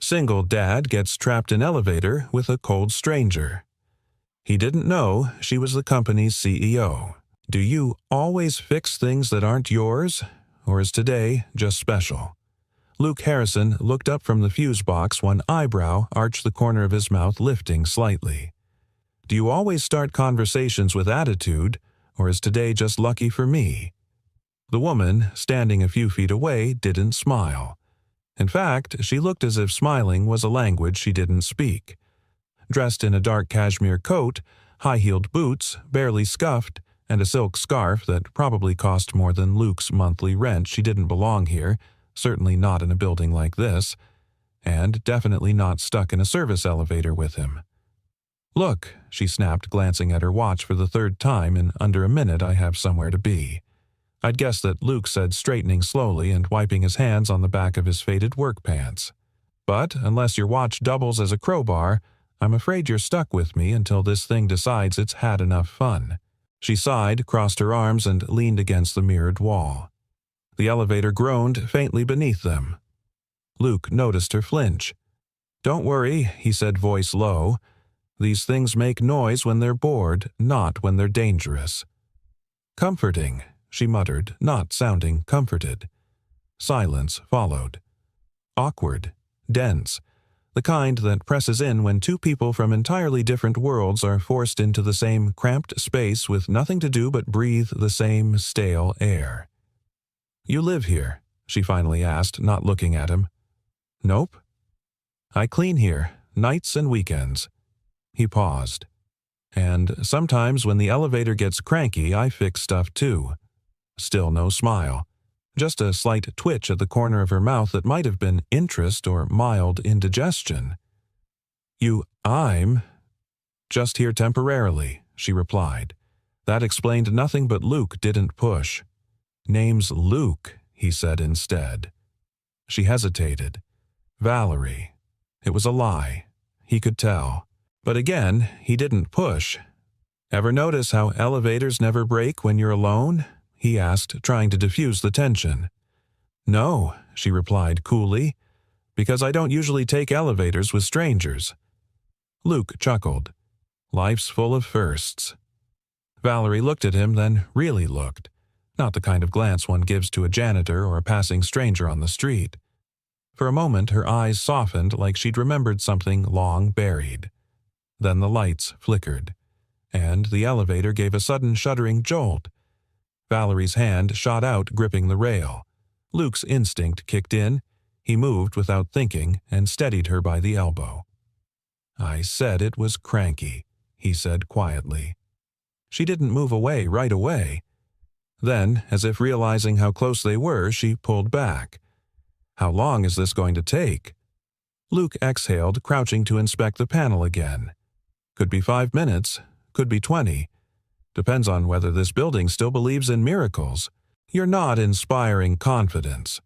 Single dad gets trapped in elevator with a cold stranger. He didn't know she was the company's CEO. Do you always fix things that aren't yours, or is today just special? Luke Harrison looked up from the fuse box, one eyebrow arched, the corner of his mouth lifting slightly. Do you always start conversations with attitude, or is today just lucky for me? The woman, standing a few feet away, didn't smile. In fact, she looked as if smiling was a language she didn't speak. Dressed in a dark cashmere coat, high-heeled boots, barely scuffed, and a silk scarf that probably cost more than Luke's monthly rent, she didn't belong here, certainly not in a building like this, and definitely not stuck in a service elevator with him. "Look," she snapped, glancing at her watch for the third time. "In under a minute I have somewhere to be." "I'd guess that," Luke said, straightening slowly and wiping his hands on the back of his faded work pants. "But unless your watch doubles as a crowbar, I'm afraid you're stuck with me until this thing decides it's had enough fun." She sighed, crossed her arms, and leaned against the mirrored wall. The elevator groaned faintly beneath them. Luke noticed her flinch. "Don't worry," he said, voice low. "These things make noise when they're bored, not when they're dangerous." "Comforting," she muttered, not sounding comforted. Silence followed. Awkward, dense, the kind that presses in when two people from entirely different worlds are forced into the same cramped space with nothing to do but breathe the same stale air. "You live here?" she finally asked, not looking at him. "Nope." "I clean here, nights and weekends." He paused. "And sometimes when the elevator gets cranky, I fix stuff too." Still no smile. Just a slight twitch at the corner of her mouth that might have been interest or mild indigestion. I'm just here temporarily," she replied. That explained nothing, but Luke didn't push. "Name's Luke," he said instead. She hesitated. Valerie. It was a lie. He could tell. But again, he didn't push. "Ever notice how elevators never break when you're alone?" he asked, trying to diffuse the tension. "No," she replied coolly, "because I don't usually take elevators with strangers." Luke chuckled. Life's full of firsts. Valerie looked at him, then really looked. Not the kind of glance one gives to a janitor or a passing stranger on the street. For a moment her eyes softened like she'd remembered something long buried. Then the lights flickered, and the elevator gave a sudden shuddering jolt. Valerie's hand shot out, gripping the rail. Luke's instinct kicked in. He moved without thinking and steadied her by the elbow. "I said it was cranky," he said quietly. She didn't move away right away. Then, as if realizing how close they were, she pulled back. "How long is this going to take?" Luke exhaled, crouching to inspect the panel again. "Could be 5 minutes, could be 20. Depends on whether this building still believes in miracles." "You're not inspiring confidence."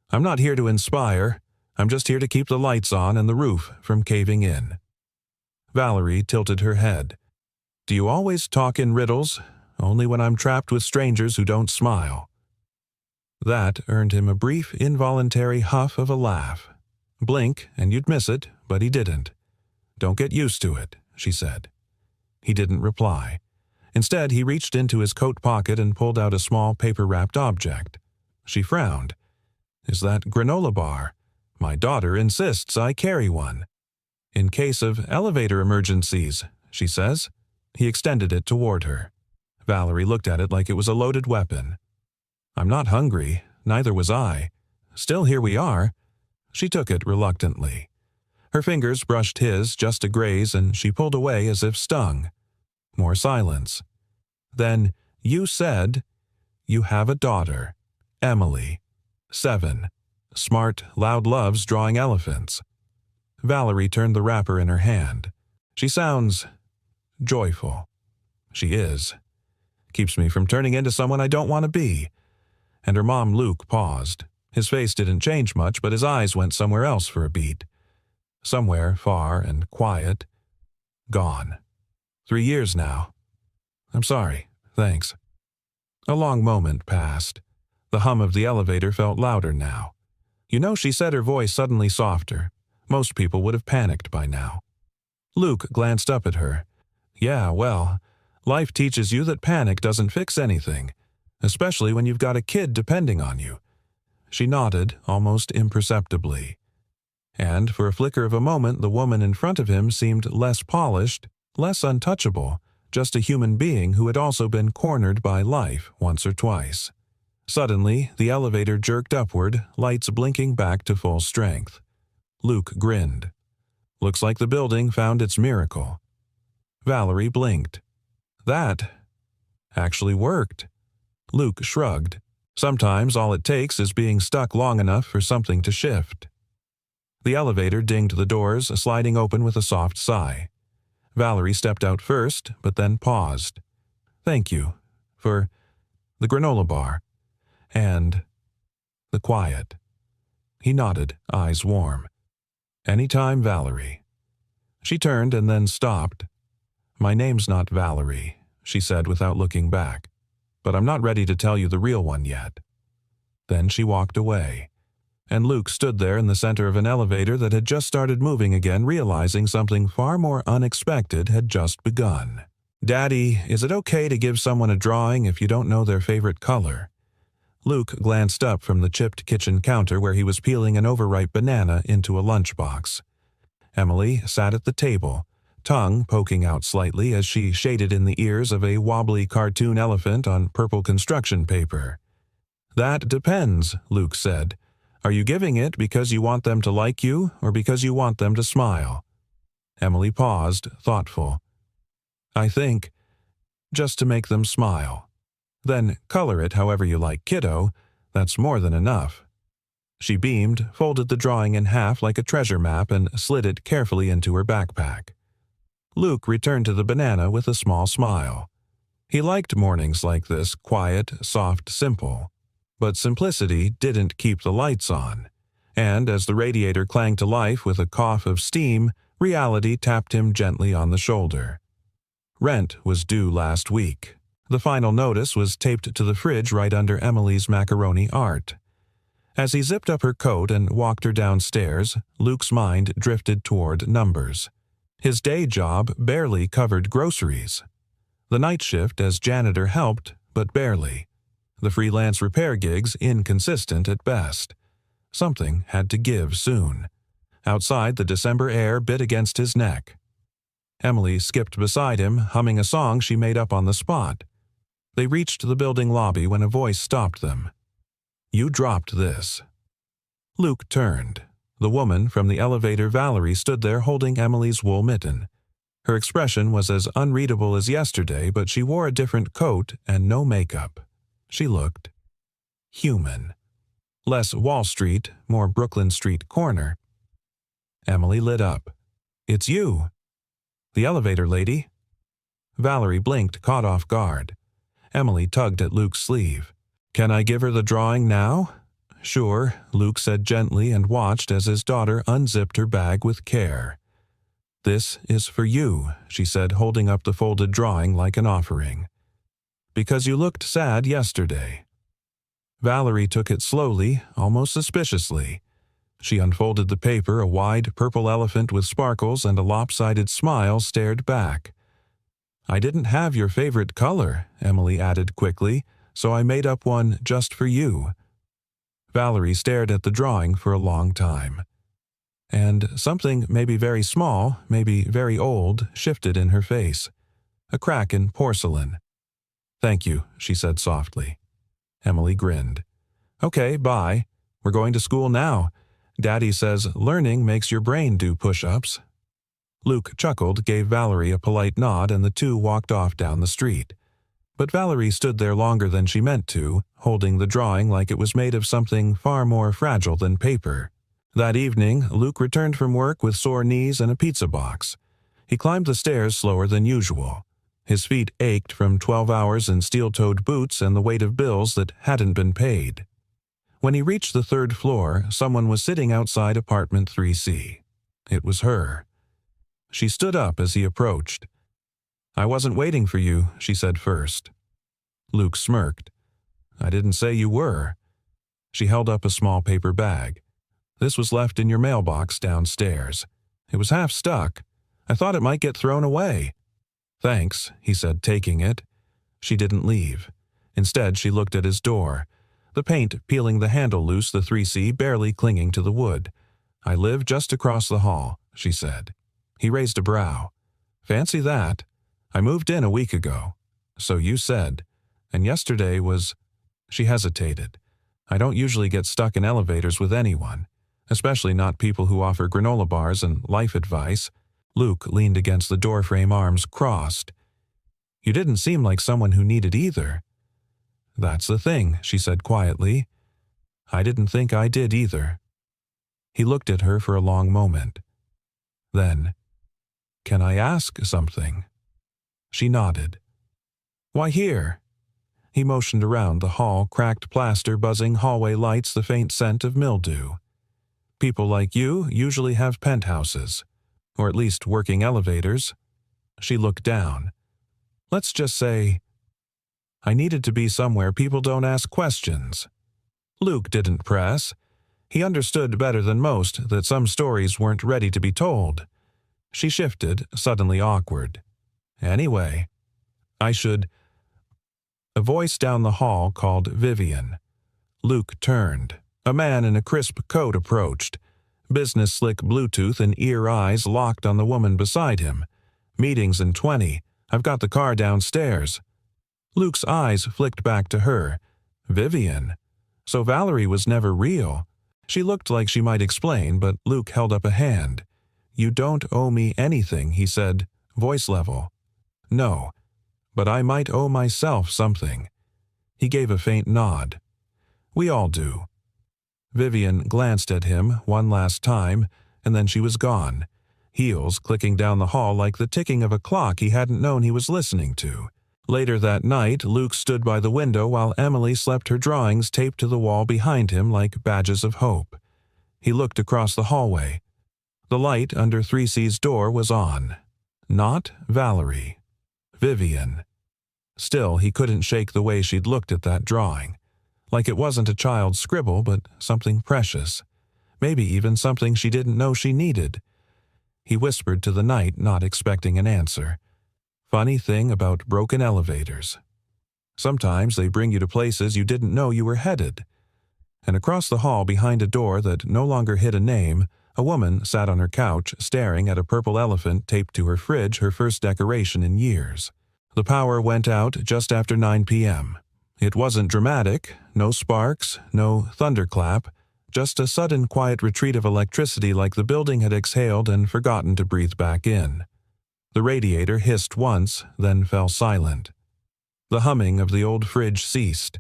"I'm not here to inspire. I'm just here to keep the lights on and the roof from caving in." Valerie tilted her head. "Do you always talk in riddles? Only when I'm trapped with strangers who don't smile." That earned him a brief, involuntary huff of a laugh. Blink, and you'd miss it, but he didn't. "Don't get used to it," she said. He didn't reply. Instead, he reached into his coat pocket and pulled out a small paper-wrapped object. She frowned. "Is that granola bar? My daughter insists I carry one." "In case of elevator emergencies," she says. He extended it toward her. Valerie looked at it like it was a loaded weapon. "I'm not hungry, neither was I. Still, here we are." She took it reluctantly. Her fingers brushed his just to graze, and she pulled away as if stung. More silence. Then, "You said you have a daughter, Emily, 7. Smart, loud, loves drawing elephants." Valerie turned the wrapper in her hand. "She sounds joyful." "She is. Keeps me from turning into someone I don't want to be." And her mom, Luke, paused. His face didn't change much, but his eyes went somewhere else for a beat. Somewhere far and quiet. Gone. 3 years now. "I'm sorry. Thanks." A long moment passed. The hum of the elevator felt louder now. "You know," she said, her voice suddenly softer, Most people would have panicked by now. Luke glanced up at her. Yeah, well, life teaches you that panic doesn't fix anything, especially when you've got a kid depending on you. She nodded, almost imperceptibly. And for a flicker of a moment, the woman in front of him seemed less polished, less untouchable, just a human being who had also been cornered by life once or twice. Suddenly, the elevator jerked upward, lights blinking back to full strength. Luke grinned. Looks like the building found its miracle. Valerie blinked. That actually worked. Luke shrugged. Sometimes all it takes is being stuck long enough for something to shift. The elevator dinged the doors, sliding open with a soft sigh. Valerie stepped out first, but then paused. Thank you for the granola bar and the quiet. He nodded, eyes warm. Anytime, Valerie. She turned and then stopped. My name's not Valerie, she said without looking back, but I'm not ready to tell you the real one yet. Then she walked away, and Luke stood there in the center of an elevator that had just started moving again, realizing something far more unexpected had just begun. Daddy, is it okay to give someone a drawing if you don't know their favorite color? Luke glanced up from the chipped kitchen counter where he was peeling an overripe banana into a lunchbox. Emily sat at the table, tongue poking out slightly as she shaded in the ears of a wobbly cartoon elephant on purple construction paper. That depends, Luke said. Are you giving it because you want them to like you or because you want them to smile? Emily paused, thoughtful. I think just to make them smile. Then color it however you like, kiddo. That's more than enough. She beamed, folded the drawing in half like a treasure map, and slid it carefully into her backpack. Luke returned to the banana with a small smile. He liked mornings like this, quiet, soft, simple. But simplicity didn't keep the lights on. And as the radiator clanged to life with a cough of steam, reality tapped him gently on the shoulder. Rent was due last week. The final notice was taped to the fridge right under Emily's macaroni art. As he zipped up her coat and walked her downstairs, Luke's mind drifted toward numbers. His day job barely covered groceries. The night shift as janitor helped, but barely. The freelance repair gigs inconsistent at best. Something had to give soon. Outside, the December air bit against his neck. Emily skipped beside him, humming a song she made up on the spot. They reached the building lobby when a voice stopped them. You dropped this. Luke turned. The woman from the elevator, Valerie, stood there holding Emily's wool mitten. Her expression was as unreadable as yesterday, but she wore a different coat and no makeup. She looked human. Less Wall Street, more Brooklyn Street corner. Emily lit up. It's you. The elevator lady. Valerie blinked, caught off guard. Emily tugged at Luke's sleeve. Can I give her the drawing now? Sure, Luke said gently and watched as his daughter unzipped her bag with care. This is for you, she said, holding up the folded drawing like an offering. Because you looked sad yesterday. Valerie took it slowly, almost suspiciously. She unfolded the paper, a wide purple elephant with sparkles and a lopsided smile stared back. I didn't have your favorite color, Emily added quickly, so I made up one just for you. Valerie stared at the drawing for a long time. And something maybe very small, maybe very old, shifted in her face. A crack in porcelain. Thank you, she said softly. Emily grinned. Okay, bye. We're going to school now. Daddy says learning makes your brain do push-ups. Luke chuckled, gave Valerie a polite nod, and the two walked off down the street. But Valerie stood there longer than she meant to, holding the drawing like it was made of something far more fragile than paper. That evening, Luke returned from work with sore knees and a pizza box. He climbed the stairs slower than usual. His feet ached from 12 hours in steel-toed boots and the weight of bills that hadn't been paid. When he reached the third floor, someone was sitting outside apartment 3C. It was her. She stood up as he approached. I wasn't waiting for you, she said first. Luke smirked. I didn't say you were. She held up a small paper bag. This was left in your mailbox downstairs. It was half stuck. I thought it might get thrown away." "Thanks," he said, taking it. She didn't leave. Instead, she looked at his door, the paint peeling the handle loose, the 3C barely clinging to the wood. "I live just across the hall," she said. He raised a brow. "Fancy that. I moved in a week ago." "So you said. And yesterday was—" She hesitated. "I don't usually get stuck in elevators with anyone, especially not people who offer granola bars and life advice." Luke leaned against the doorframe, arms crossed. "You didn't seem like someone who needed either." "That's the thing," she said quietly. "I didn't think I did either." He looked at her for a long moment. Then, "Can I ask something?" She nodded. "Why here?" He motioned around the hall, cracked plaster, buzzing hallway lights, the faint scent of mildew. "People like you usually have penthouses, or at least working elevators." She looked down. "Let's just say I needed to be somewhere people don't ask questions." Luke didn't press. He understood better than most that some stories weren't ready to be told. She shifted, suddenly awkward. "Anyway, I should—" A voice down the hall called Vivian. Luke turned. A man in a crisp coat approached. Business slick Bluetooth and ear eyes locked on the woman beside him. "Meeting's in 20. I've got the car downstairs." Luke's eyes flicked back to her. Vivian. So Valerie was never real. She looked like she might explain, but Luke held up a hand. "You don't owe me anything," he said, voice level. "No, but I might owe myself something." He gave a faint nod. "We all do." Vivian glanced at him one last time, and then she was gone, heels clicking down the hall like the ticking of a clock he hadn't known he was listening to. Later that night, Luke stood by the window while Emily slept, her drawings taped to the wall behind him like badges of hope. He looked across the hallway. The light under 3C's door was on. Not Valerie. Vivian. Still, he couldn't shake the way she'd looked at that drawing. Like it wasn't a child's scribble, but something precious. Maybe even something she didn't know she needed. He whispered to the night, not expecting an answer. "Funny thing about broken elevators. Sometimes they bring you to places you didn't know you were headed." And across the hall, behind a door that no longer hid a name, a woman sat on her couch, staring at a purple elephant taped to her fridge, her first decoration in years. The power went out just after 9 p.m. It wasn't dramatic, no sparks, no thunderclap, just a sudden quiet retreat of electricity like the building had exhaled and forgotten to breathe back in. The radiator hissed once, then fell silent. The humming of the old fridge ceased.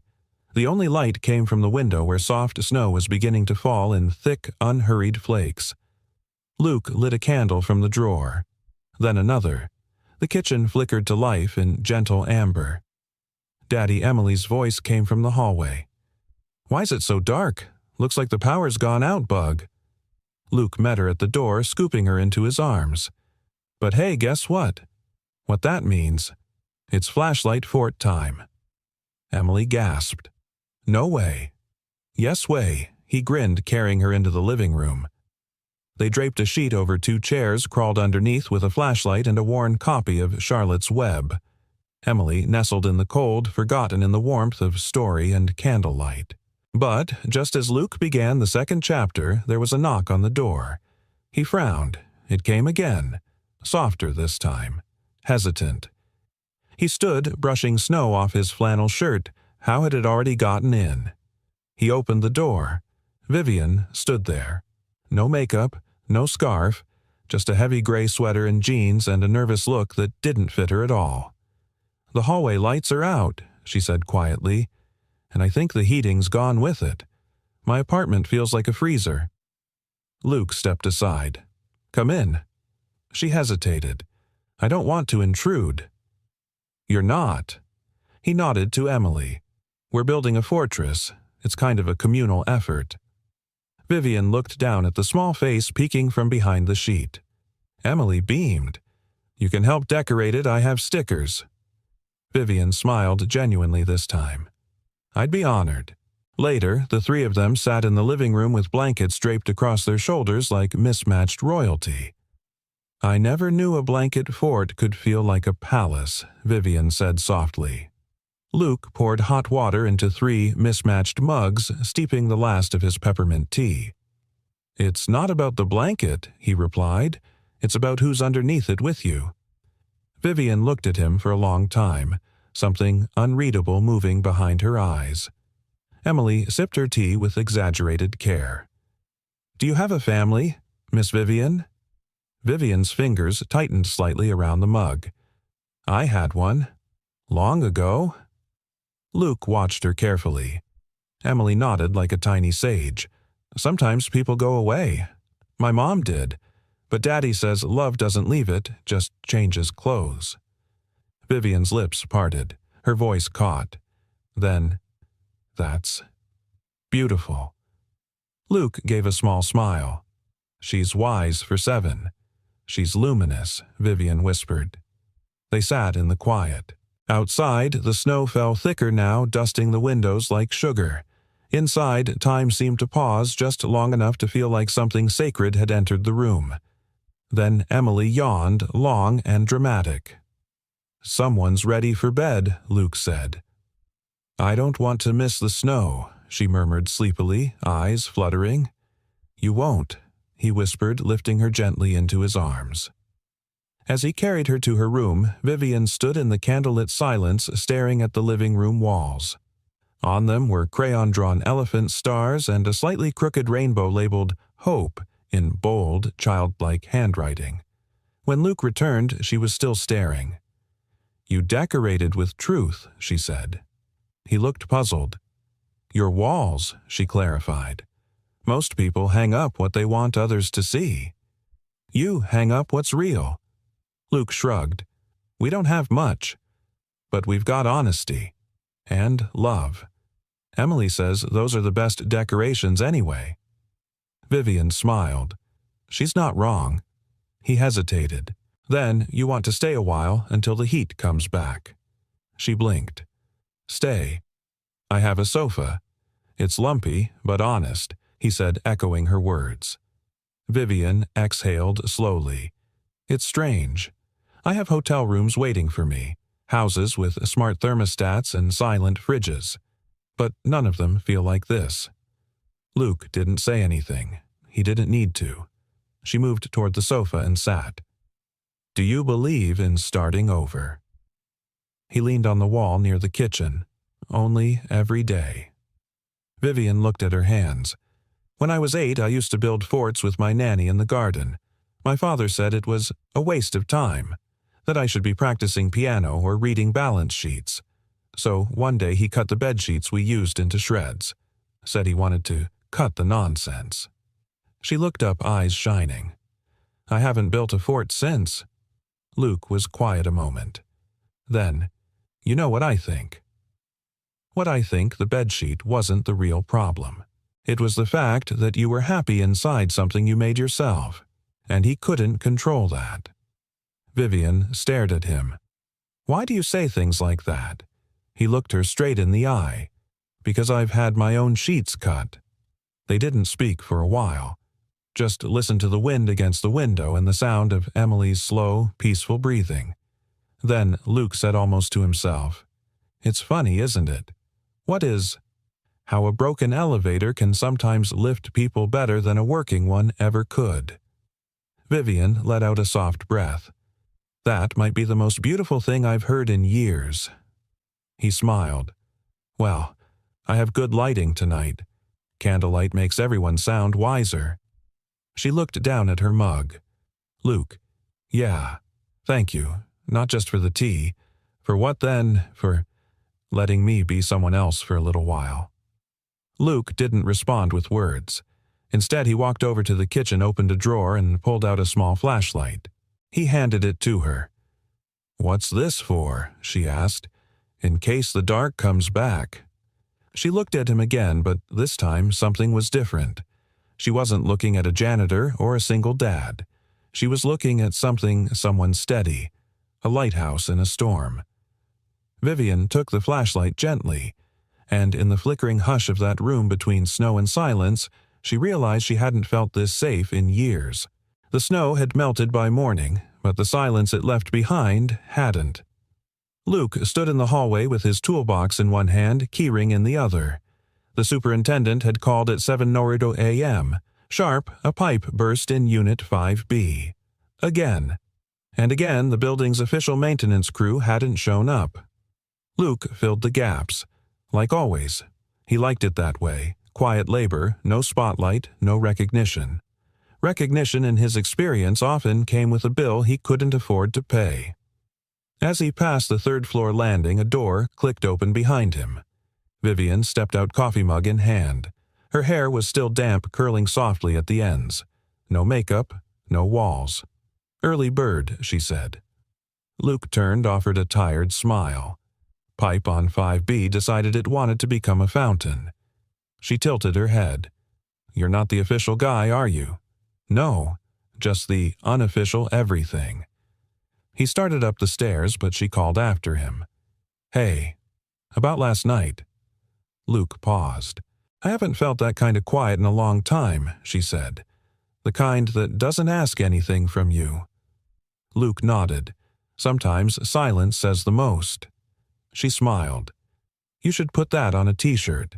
The only light came from the window where soft snow was beginning to fall in thick, unhurried flakes. Luke lit a candle from the drawer. Then another. The kitchen flickered to life in gentle amber. Daddy Emily's voice came from the hallway. "Why's it so dark? Looks like the power's gone out, Bug." Luke met her at the door, scooping her into his arms. "But hey, guess what? What that means? It's flashlight fort time." Emily gasped. "No way." "Yes way," he grinned, carrying her into the living room. They draped a sheet over 2 chairs, crawled underneath with a flashlight and a worn copy of Charlotte's Web. Emily, nestled in the cold, forgotten in the warmth of story and candlelight. But, just as Luke began the second chapter, there was a knock on the door. He frowned. It came again. Softer this time. Hesitant. He stood, brushing snow off his flannel shirt. How had it already gotten in? He opened the door. Vivian stood there. No makeup, no scarf, just a heavy gray sweater and jeans and a nervous look that didn't fit her at all. "The hallway lights are out," she said quietly, "and I think the heating's gone with it. My apartment feels like a freezer." Luke stepped aside. "Come in." She hesitated. "I don't want to intrude." "You're not." He nodded to Emily. "We're building a fortress. It's kind of a communal effort." Vivian looked down at the small face peeking from behind the sheet. Emily beamed. "You can help decorate it. I have stickers." Vivian smiled genuinely this time. "I'd be honored." Later, the three of them sat in the living room with blankets draped across their shoulders like mismatched royalty. "I never knew a blanket fort could feel like a palace," Vivian said softly. Luke poured hot water into 3 mismatched mugs, steeping the last of his peppermint tea. "It's not about the blanket," he replied. "It's about who's underneath it with you." Vivian looked at him for a long time, something unreadable moving behind her eyes. Emily sipped her tea with exaggerated care. "Do you have a family, Miss Vivian?" Vivian's fingers tightened slightly around the mug. "I had one. Long ago." Luke watched her carefully. Emily nodded like a tiny sage. "Sometimes people go away. My mom did. But Daddy says love doesn't leave it, just changes clothes." Vivian's lips parted. Her voice caught. Then, "That's beautiful." Luke gave a small smile. "She's wise for 7. She's luminous," Vivian whispered. They sat in the quiet. Outside, the snow fell thicker now, dusting the windows like sugar. Inside, time seemed to pause just long enough to feel like something sacred had entered the room. Then Emily yawned, long and dramatic. "Someone's ready for bed," Luke said. "I don't want to miss the snow," she murmured sleepily, eyes fluttering. "You won't," he whispered, lifting her gently into his arms. As he carried her to her room, Vivian stood in the candlelit silence, staring at the living room walls. On them were crayon-drawn elephant stars and a slightly crooked rainbow labeled Hope in bold, childlike handwriting. When Luke returned, she was still staring. "You decorated with truth," she said. He looked puzzled. "Your walls," she clarified. "Most people hang up what they want others to see. You hang up what's real." Luke shrugged. "We don't have much, but we've got honesty. And love. Emily says those are the best decorations anyway." Vivian smiled. "She's not wrong." He hesitated. "Then you want to stay a while until the heat comes back." She blinked. "Stay. I have a sofa. It's lumpy, but honest," he said, echoing her words. Vivian exhaled slowly. "It's strange. I have hotel rooms waiting for me, houses with smart thermostats and silent fridges. But none of them feel like this." Luke didn't say anything. He didn't need to. She moved toward the sofa and sat. "Do you believe in starting over?" He leaned on the wall near the kitchen. "Only every day." Vivian looked at her hands. "When I was 8, I used to build forts with my nanny in the garden. My father said it was a waste of time, that I should be practicing piano or reading balance sheets. So one day he cut the bed sheets we used into shreds. Said he wanted to cut the nonsense." She looked up, eyes shining. "I haven't built a fort since." Luke was quiet a moment. Then, "You know what I think?" "What I think the bedsheet wasn't the real problem. It was the fact that you were happy inside something you made yourself, and he couldn't control that." Vivian stared at him. "Why do you say things like that?" He looked her straight in the eye. "Because I've had my own sheets cut." They didn't speak for a while. Just listened to the wind against the window and the sound of Emily's slow, peaceful breathing. Then Luke said almost to himself, "It's funny, isn't it? What is? How a broken elevator can sometimes lift people better than a working one ever could." Vivian let out a soft breath. "That might be the most beautiful thing I've heard in years." He smiled. "Well, I have good lighting tonight. Candlelight makes everyone sound wiser." She looked down at her mug. "Luke, yeah, thank you, not just for the tea. For what then? For letting me be someone else for a little while." Luke didn't respond with words. Instead, he walked over to the kitchen, opened a drawer, and pulled out a small flashlight. He handed it to her. "What's this for?" she asked. "In case the dark comes back." She looked at him again, but this time something was different. She wasn't looking at a janitor or a single dad. She was looking at someone steady, a lighthouse in a storm. Vivian took the flashlight gently. and in the flickering hush of that room between snow and silence, she realized she hadn't felt this safe in years. The snow had melted by morning, but the silence it left behind hadn't. Luke stood in the hallway with his toolbox in one hand, keyring in the other. The superintendent had called at 7:00 a.m. Sharp, a pipe burst in Unit 5B. Again. And again the building's official maintenance crew hadn't shown up. Luke filled the gaps. Like always. He liked it that way. Quiet labor, no spotlight, no recognition. Recognition in his experience often came with a bill he couldn't afford to pay. As he passed the third-floor landing, a door clicked open behind him. Vivian stepped out, coffee mug in hand. Her hair was still damp, curling softly at the ends. No makeup, no walls. "Early bird," she said. Luke turned, offered a tired smile. Pipe on 5B decided it wanted to become a fountain. She tilted her head. "You're not the official guy, are you?" "No, just the unofficial everything." He started up the stairs, but she called after him. "Hey, about last night." Luke paused. "I haven't felt that kind of quiet in a long time," she said. "The kind that doesn't ask anything from you." Luke nodded. "Sometimes silence says the most." She smiled. "You should put that on a t-shirt."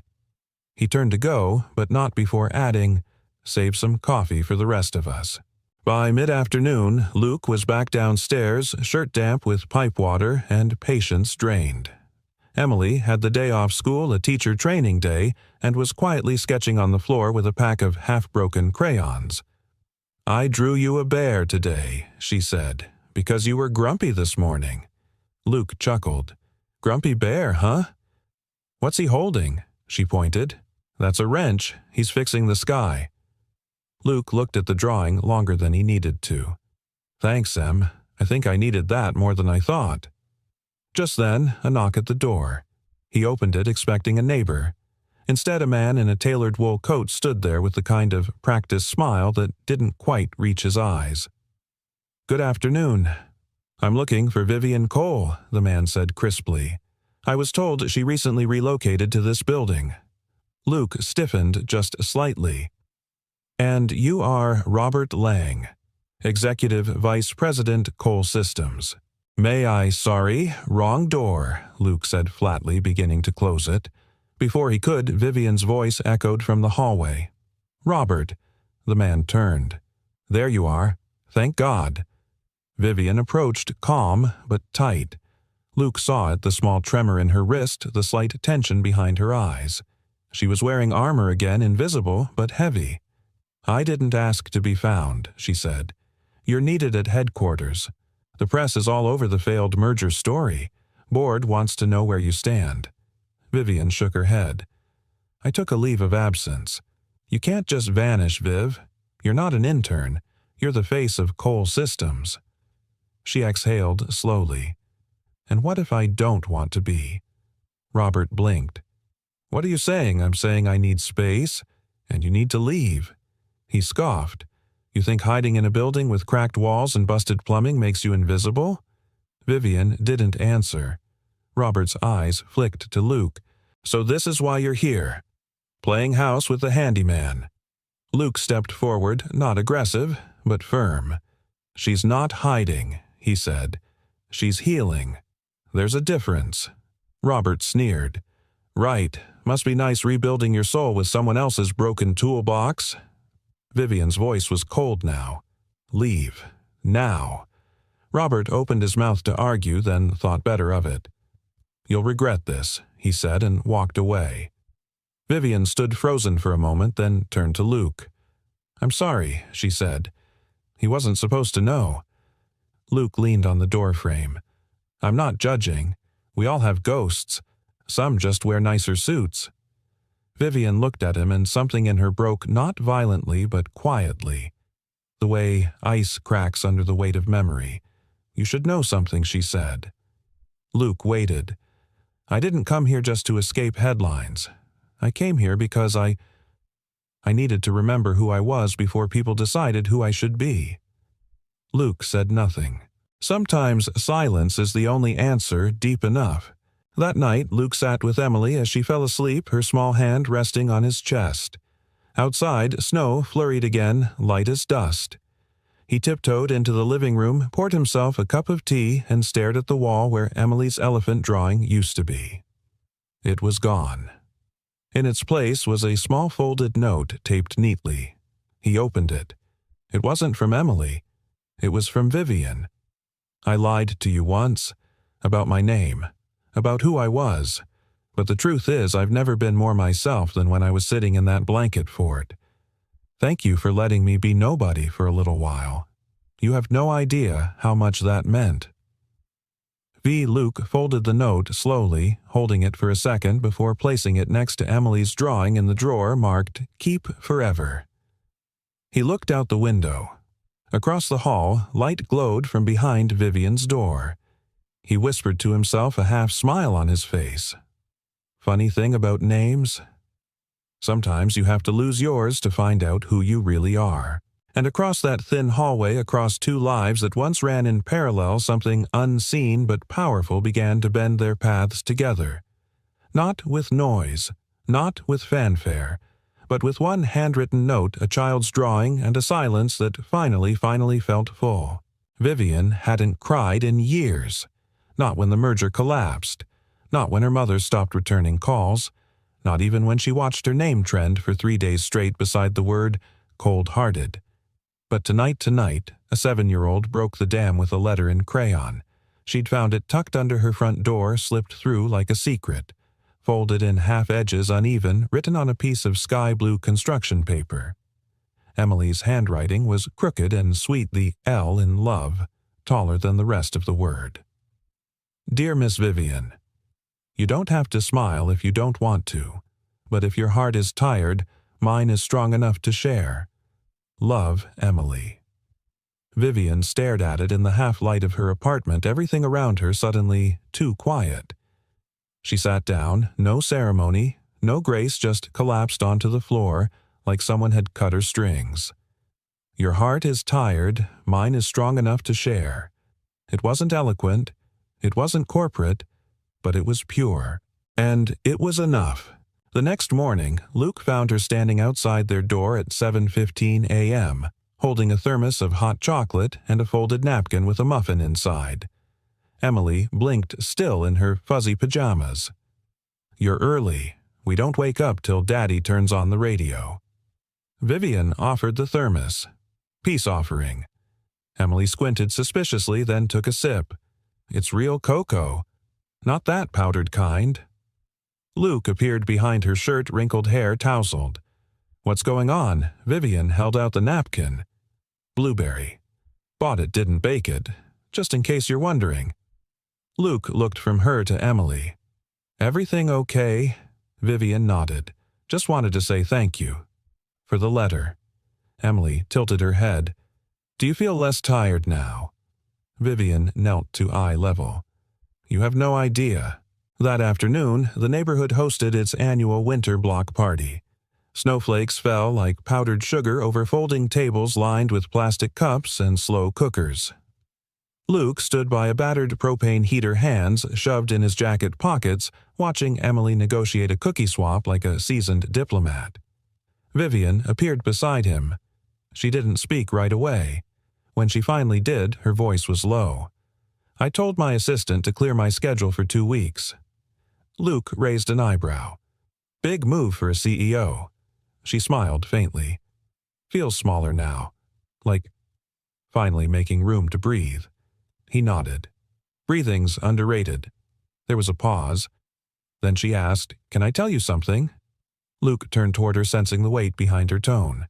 He turned to go, but not before adding, "Save some coffee for the rest of us." By mid-afternoon, Luke was back downstairs, shirt damp with pipe water and patience drained. Emily had the day off school, a teacher training day, and was quietly sketching on the floor with a pack of half-broken crayons. "I drew you a bear today," she said, "because you were grumpy this morning." Luke chuckled. "Grumpy bear, huh?" "What's he holding?" She pointed. "That's a wrench. He's fixing the sky." Luke looked at the drawing longer than he needed to. "Thanks, Em. I think I needed that more than I thought." Just then, a knock at the door. He opened it, expecting a neighbor. Instead, a man in a tailored wool coat stood there with the kind of practiced smile that didn't quite reach his eyes. "Good afternoon. I'm looking for Vivian Cole," the man said crisply. "I was told she recently relocated to this building." Luke stiffened just slightly. "And you are Robert Lang, Executive Vice President, Cole Systems." Sorry, wrong door," Luke said flatly, beginning to close it. Before he could, Vivian's voice echoed from the hallway. "Robert." The man turned. "There you are. Thank God." Vivian approached, calm but tight. Luke saw it, the small tremor in her wrist, the slight tension behind her eyes. She was wearing armor again, invisible but heavy. "I didn't ask to be found," she said. "You're needed at headquarters. The press is all over the failed merger story. Board wants to know where you stand." Vivian shook her head. "I took a leave of absence. You can't just vanish, Viv. You're not an intern. You're the face of Cole Systems." She exhaled slowly. "And what if I don't want to be?" Robert blinked. "What are you saying? I'm saying I need space, and you need to leave." He scoffed. "You think hiding in a building with cracked walls and busted plumbing makes you invisible?" Vivian didn't answer. Robert's eyes flicked to Luke. "So this is why you're here. Playing house with the handyman." Luke stepped forward, not aggressive, but firm. "She's not hiding," he said. "She's healing. There's a difference." Robert sneered. "Right. Must be nice rebuilding your soul with someone else's broken toolbox." Vivian's voice was cold now. "Leave. Now." Robert opened his mouth to argue, then thought better of it. "You'll regret this," he said, and walked away. Vivian stood frozen for a moment, then turned to Luke. "I'm sorry," she said. "He wasn't supposed to know." Luke leaned on the doorframe. "I'm not judging. We all have ghosts. Some just wear nicer suits." Vivian looked at him, and something in her broke not violently but quietly. The way ice cracks under the weight of memory. "You should know something," she said. Luke waited. "I didn't come here just to escape headlines. I came here because I needed to remember who I was before people decided who I should be." Luke said nothing. Sometimes silence is the only answer deep enough. That night, Luke sat with Emily as she fell asleep, her small hand resting on his chest. Outside, snow flurried again, light as dust. He tiptoed into the living room, poured himself a cup of tea, and stared at the wall where Emily's elephant drawing used to be. It was gone. In its place was a small folded note taped neatly. He opened it. It wasn't from Emily. It was from Vivian. I lied to you once, about my name, about who I was, but the truth is I've never been more myself than when I was sitting in that blanket fort. Thank you for letting me be nobody for a little while. You have no idea how much that meant. Luke folded the note slowly, holding it for a second before placing it next to Emily's drawing in the drawer marked Keep Forever. He looked out the window. Across the hall, light glowed from behind Vivian's door. He whispered to himself, a half smile on his face. Funny thing about names? Sometimes you have to lose yours to find out who you really are. And across that thin hallway, across two lives that once ran in parallel, something unseen but powerful began to bend their paths together. Not with noise, not with fanfare, but with one handwritten note, a child's drawing, and a silence that finally felt full. Vivian hadn't cried in years. Not when the merger collapsed. Not when her mother stopped returning calls. Not even when she watched her name trend for 3 days straight beside the word cold-hearted. But tonight, a 7-year-old broke the dam with a letter in crayon. She'd found it tucked under her front door, slipped through like a secret. Folded in half edges uneven, written on a piece of sky-blue construction paper. Emily's handwriting was crooked and sweet, the L in love, taller than the rest of the word. Dear Miss Vivian, you don't have to smile if you don't want to, but if your heart is tired, mine is strong enough to share. Love, Emily. Vivian stared at it in the half-light of her apartment, everything around her suddenly too quiet. She sat down, no ceremony, no grace, just collapsed onto the floor like someone had cut her strings. Your heart is tired, mine is strong enough to share. It wasn't eloquent, it wasn't corporate, but it was pure. And it was enough. The next morning, Luke found her standing outside their door at 7:15 a.m., holding a thermos of hot chocolate and a folded napkin with a muffin inside. Emily blinked still in her fuzzy pajamas. You're early. We don't wake up till Daddy turns on the radio. Vivian offered the thermos. Peace offering. Emily squinted suspiciously, then took a sip. It's real cocoa. Not that powdered kind. Luke appeared behind her shirt, wrinkled hair tousled. What's going on? Vivian held out the napkin. Blueberry. Bought it, didn't bake it. Just in case you're wondering. Luke looked from her to Emily. Everything okay? Vivian nodded. Just wanted to say thank you. For the letter. Emily tilted her head. Do you feel less tired now? Vivian knelt to eye level. You have no idea. That afternoon, the neighborhood hosted its annual winter block party. Snowflakes fell like powdered sugar over folding tables lined with plastic cups and slow cookers. Luke stood by a battered propane heater, hands shoved in his jacket pockets, watching Emily negotiate a cookie swap like a seasoned diplomat. Vivian appeared beside him. She didn't speak right away. When she finally did, her voice was low. I told my assistant to clear my schedule for 2 weeks. Luke raised an eyebrow. Big move for a CEO. She smiled faintly. Feels smaller now. Like finally making room to breathe. He nodded. Breathing's underrated. There was a pause. Then she asked, Can I tell you something? Luke turned toward her, sensing the weight behind her tone.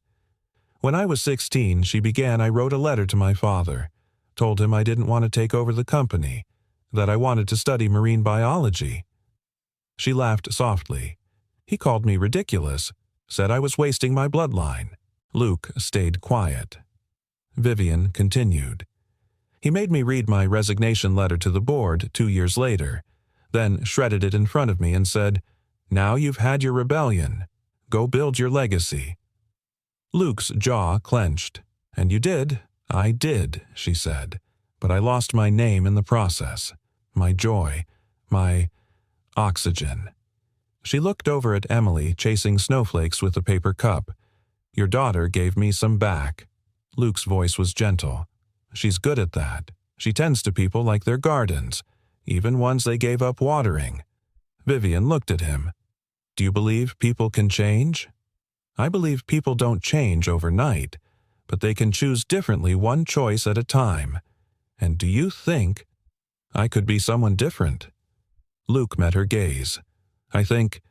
When I was 16, I wrote a letter to my father. Told him I didn't want to take over the company. That I wanted to study marine biology. She laughed softly. He called me ridiculous. Said I was wasting my bloodline. Luke stayed quiet. Vivian continued. He made me read my resignation letter to the board 2 years later, then shredded it in front of me and said, Now you've had your rebellion. Go build your legacy. Luke's jaw clenched. And you did. I did, she said. But I lost my name in the process. My joy. My oxygen. She looked over at Emily chasing snowflakes with a paper cup. Your daughter gave me some back. Luke's voice was gentle. She's good at that. She tends to people like their gardens, even ones they gave up watering. Vivian looked at him. Do you believe people can change? I believe people don't change overnight, but they can choose differently one choice at a time. And do you think I could be someone different? Luke met her gaze. I think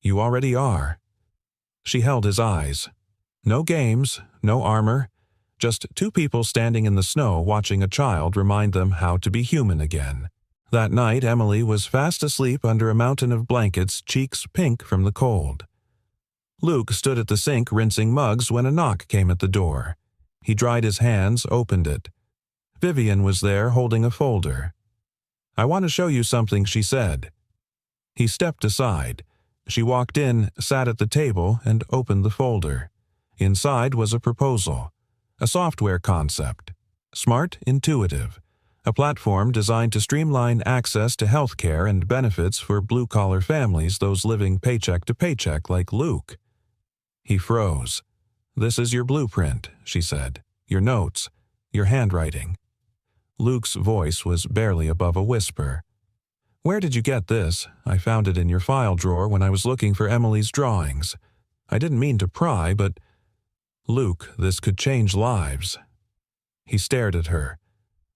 you already are. She held his eyes. No games, no armor, just two people standing in the snow watching a child remind them how to be human again. That night, Emily was fast asleep under a mountain of blankets, cheeks pink from the cold. Luke stood at the sink rinsing mugs when a knock came at the door. He dried his hands, opened it. Vivian was there holding a folder. I want to show you something, she said. He stepped aside. She walked in, sat at the table, and opened the folder. Inside was a proposal, a software concept, smart, intuitive, a platform designed to streamline access to health care and benefits for blue-collar families, those living paycheck to paycheck like Luke. He froze. This is your blueprint, she said, your notes, your handwriting. Luke's voice was barely above a whisper. Where did you get this? I found it in your file drawer when I was looking for Emily's drawings. I didn't mean to pry, but Luke, this could change lives. He stared at her.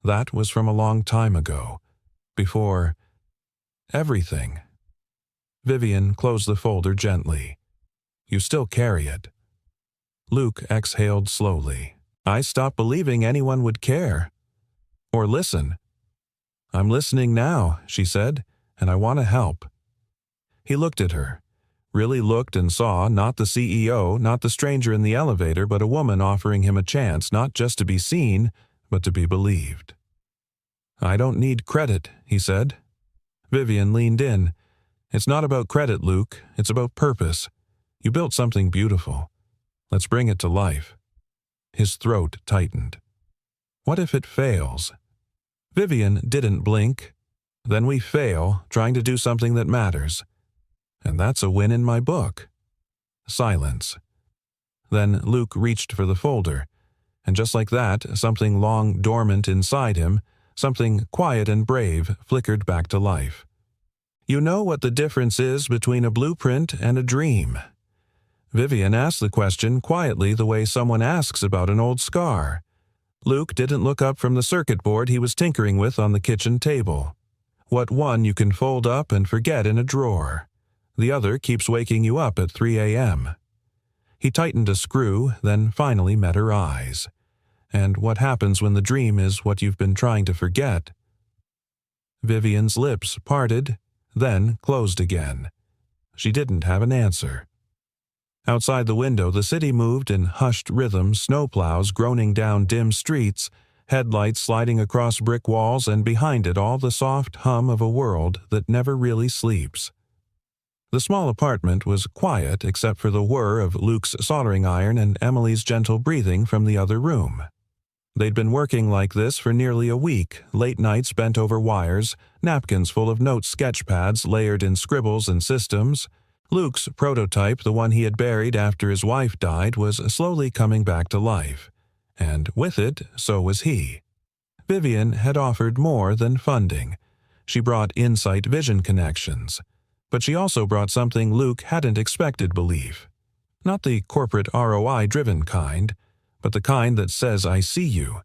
That was from a long time ago. Before everything. Vivian closed the folder gently. You still carry it. Luke exhaled slowly. I stopped believing anyone would care. Or listen. I'm listening now, she said, and I want to help. He looked at her. Really looked and saw not the CEO, not the stranger in the elevator, but a woman offering him a chance not just to be seen, but to be believed. I don't need credit, he said. Vivian leaned in. It's not about credit, Luke. It's about purpose. You built something beautiful. Let's bring it to life. His throat tightened. What if it fails? Vivian didn't blink. Then we fail, trying to do something that matters. And that's a win in my book. Silence. Then Luke reached for the folder, and just like that, something long dormant inside him, something quiet and brave, flickered back to life. You know what the difference is between a blueprint and a dream? Vivian asked the question quietly, the way someone asks about an old scar. Luke didn't look up from the circuit board he was tinkering with on the kitchen table. What one you can fold up and forget in a drawer. The other keeps waking you up at 3 a.m. He tightened a screw, then finally met her eyes. And what happens when the dream is what you've been trying to forget? Vivian's lips parted, then closed again. She didn't have an answer. Outside the window, the city moved in hushed rhythm, snowplows groaning down dim streets, headlights sliding across brick walls, and behind it all the soft hum of a world that never really sleeps. The small apartment was quiet except for the whir of Luke's soldering iron and Emily's gentle breathing from the other room. They'd been working like this for nearly a week, late nights bent over wires, napkins full of note sketch pads layered in scribbles and systems. Luke's prototype, the one he had buried after his wife died, was slowly coming back to life. And with it, so was he. Vivian had offered more than funding. She brought insight vision connections. But she also brought something Luke hadn't expected: belief. Not the corporate ROI-driven kind, but the kind that says, I see you.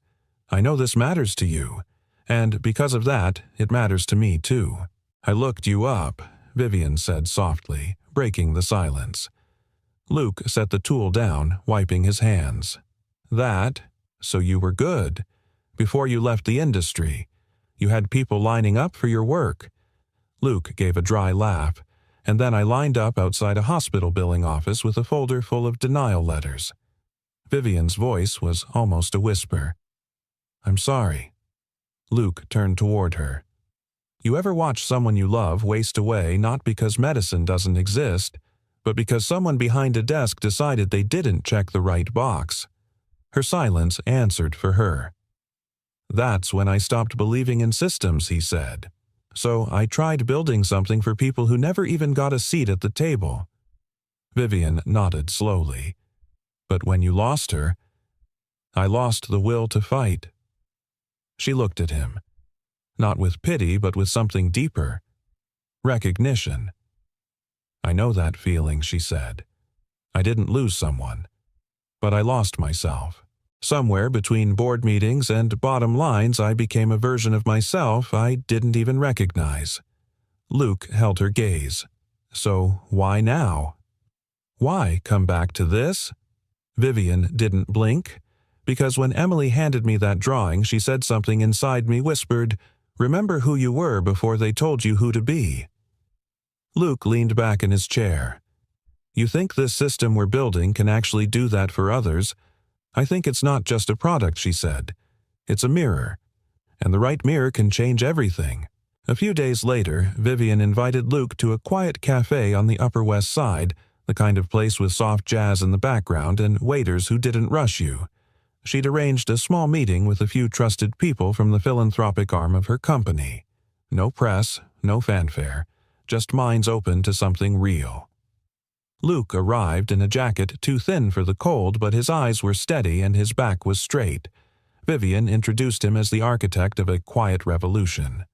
I know this matters to you. And because of that, it matters to me too. I looked you up, Vivian said softly, breaking the silence. Luke set the tool down, wiping his hands. So you were good. Before you left the industry. You had people lining up for your work. Luke gave a dry laugh, and then I lined up outside a hospital billing office with a folder full of denial letters. Vivian's voice was almost a whisper. I'm sorry. Luke turned toward her. You ever watch someone you love waste away not because medicine doesn't exist, but because someone behind a desk decided they didn't check the right box? Her silence answered for her. That's when I stopped believing in systems, he said. So I tried building something for people who never even got a seat at the table." Vivian nodded slowly. "But when you lost her, I lost the will to fight." She looked at him, not with pity but with something deeper. Recognition. "I know that feeling," she said. "I didn't lose someone, but I lost myself. Somewhere between board meetings and bottom lines, I became a version of myself I didn't even recognize." Luke held her gaze. "So why now? Why come back to this?" Vivian didn't blink, because when Emily handed me that drawing, she said something inside me whispered, "Remember who you were before they told you who to be." Luke leaned back in his chair. "You think this system we're building can actually do that for others? I think it's not just a product," she said. "It's a mirror. And the right mirror can change everything." A few days later, Vivian invited Luke to a quiet cafe on the Upper West Side, the kind of place with soft jazz in the background and waiters who didn't rush you. She'd arranged a small meeting with a few trusted people from the philanthropic arm of her company. No press, no fanfare, just minds open to something real. Luke arrived in a jacket too thin for the cold, but his eyes were steady and his back was straight. Vivian introduced him as the architect of a quiet revolution.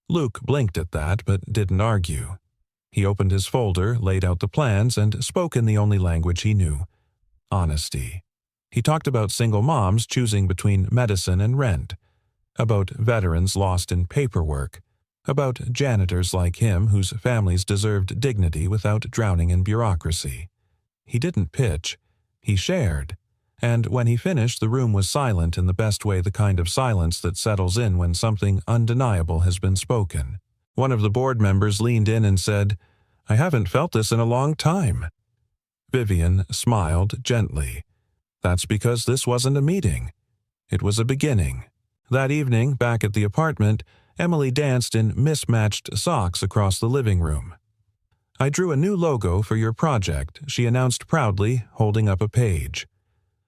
Luke blinked at that, but didn't argue. He opened his folder, laid out the plans, and spoke in the only language he knew: honesty. He talked about single moms choosing between medicine and rent, about veterans lost in paperwork, about janitors like him whose families deserved dignity without drowning in bureaucracy. He didn't pitch, he shared. And when he finished, the room was silent in the best way, the kind of silence that settles in when something undeniable has been spoken. One of the board members leaned in and said, "I haven't felt this in a long time." Vivian smiled gently. "That's because this wasn't a meeting. It was a beginning." That evening, back at the apartment, Emily danced in mismatched socks across the living room. "I drew a new logo for your project," she announced proudly, holding up a page.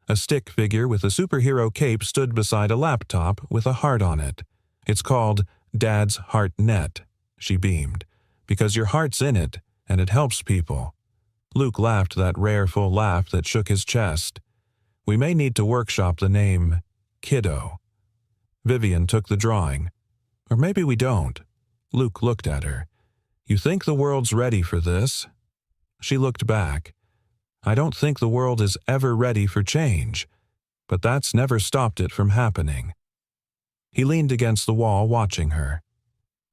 A stick figure with a superhero cape stood beside a laptop with a heart on it. "It's called Dad's Heart Net," she beamed, "because your heart's in it, and it helps people." Luke laughed that rare full laugh that shook his chest. "We may need to workshop the name Kiddo." Vivian took the drawing. "Or maybe we don't." Luke looked at her. "You think the world's ready for this?" She looked back. "I don't think the world is ever ready for change, but that's never stopped it from happening." He leaned against the wall, watching her.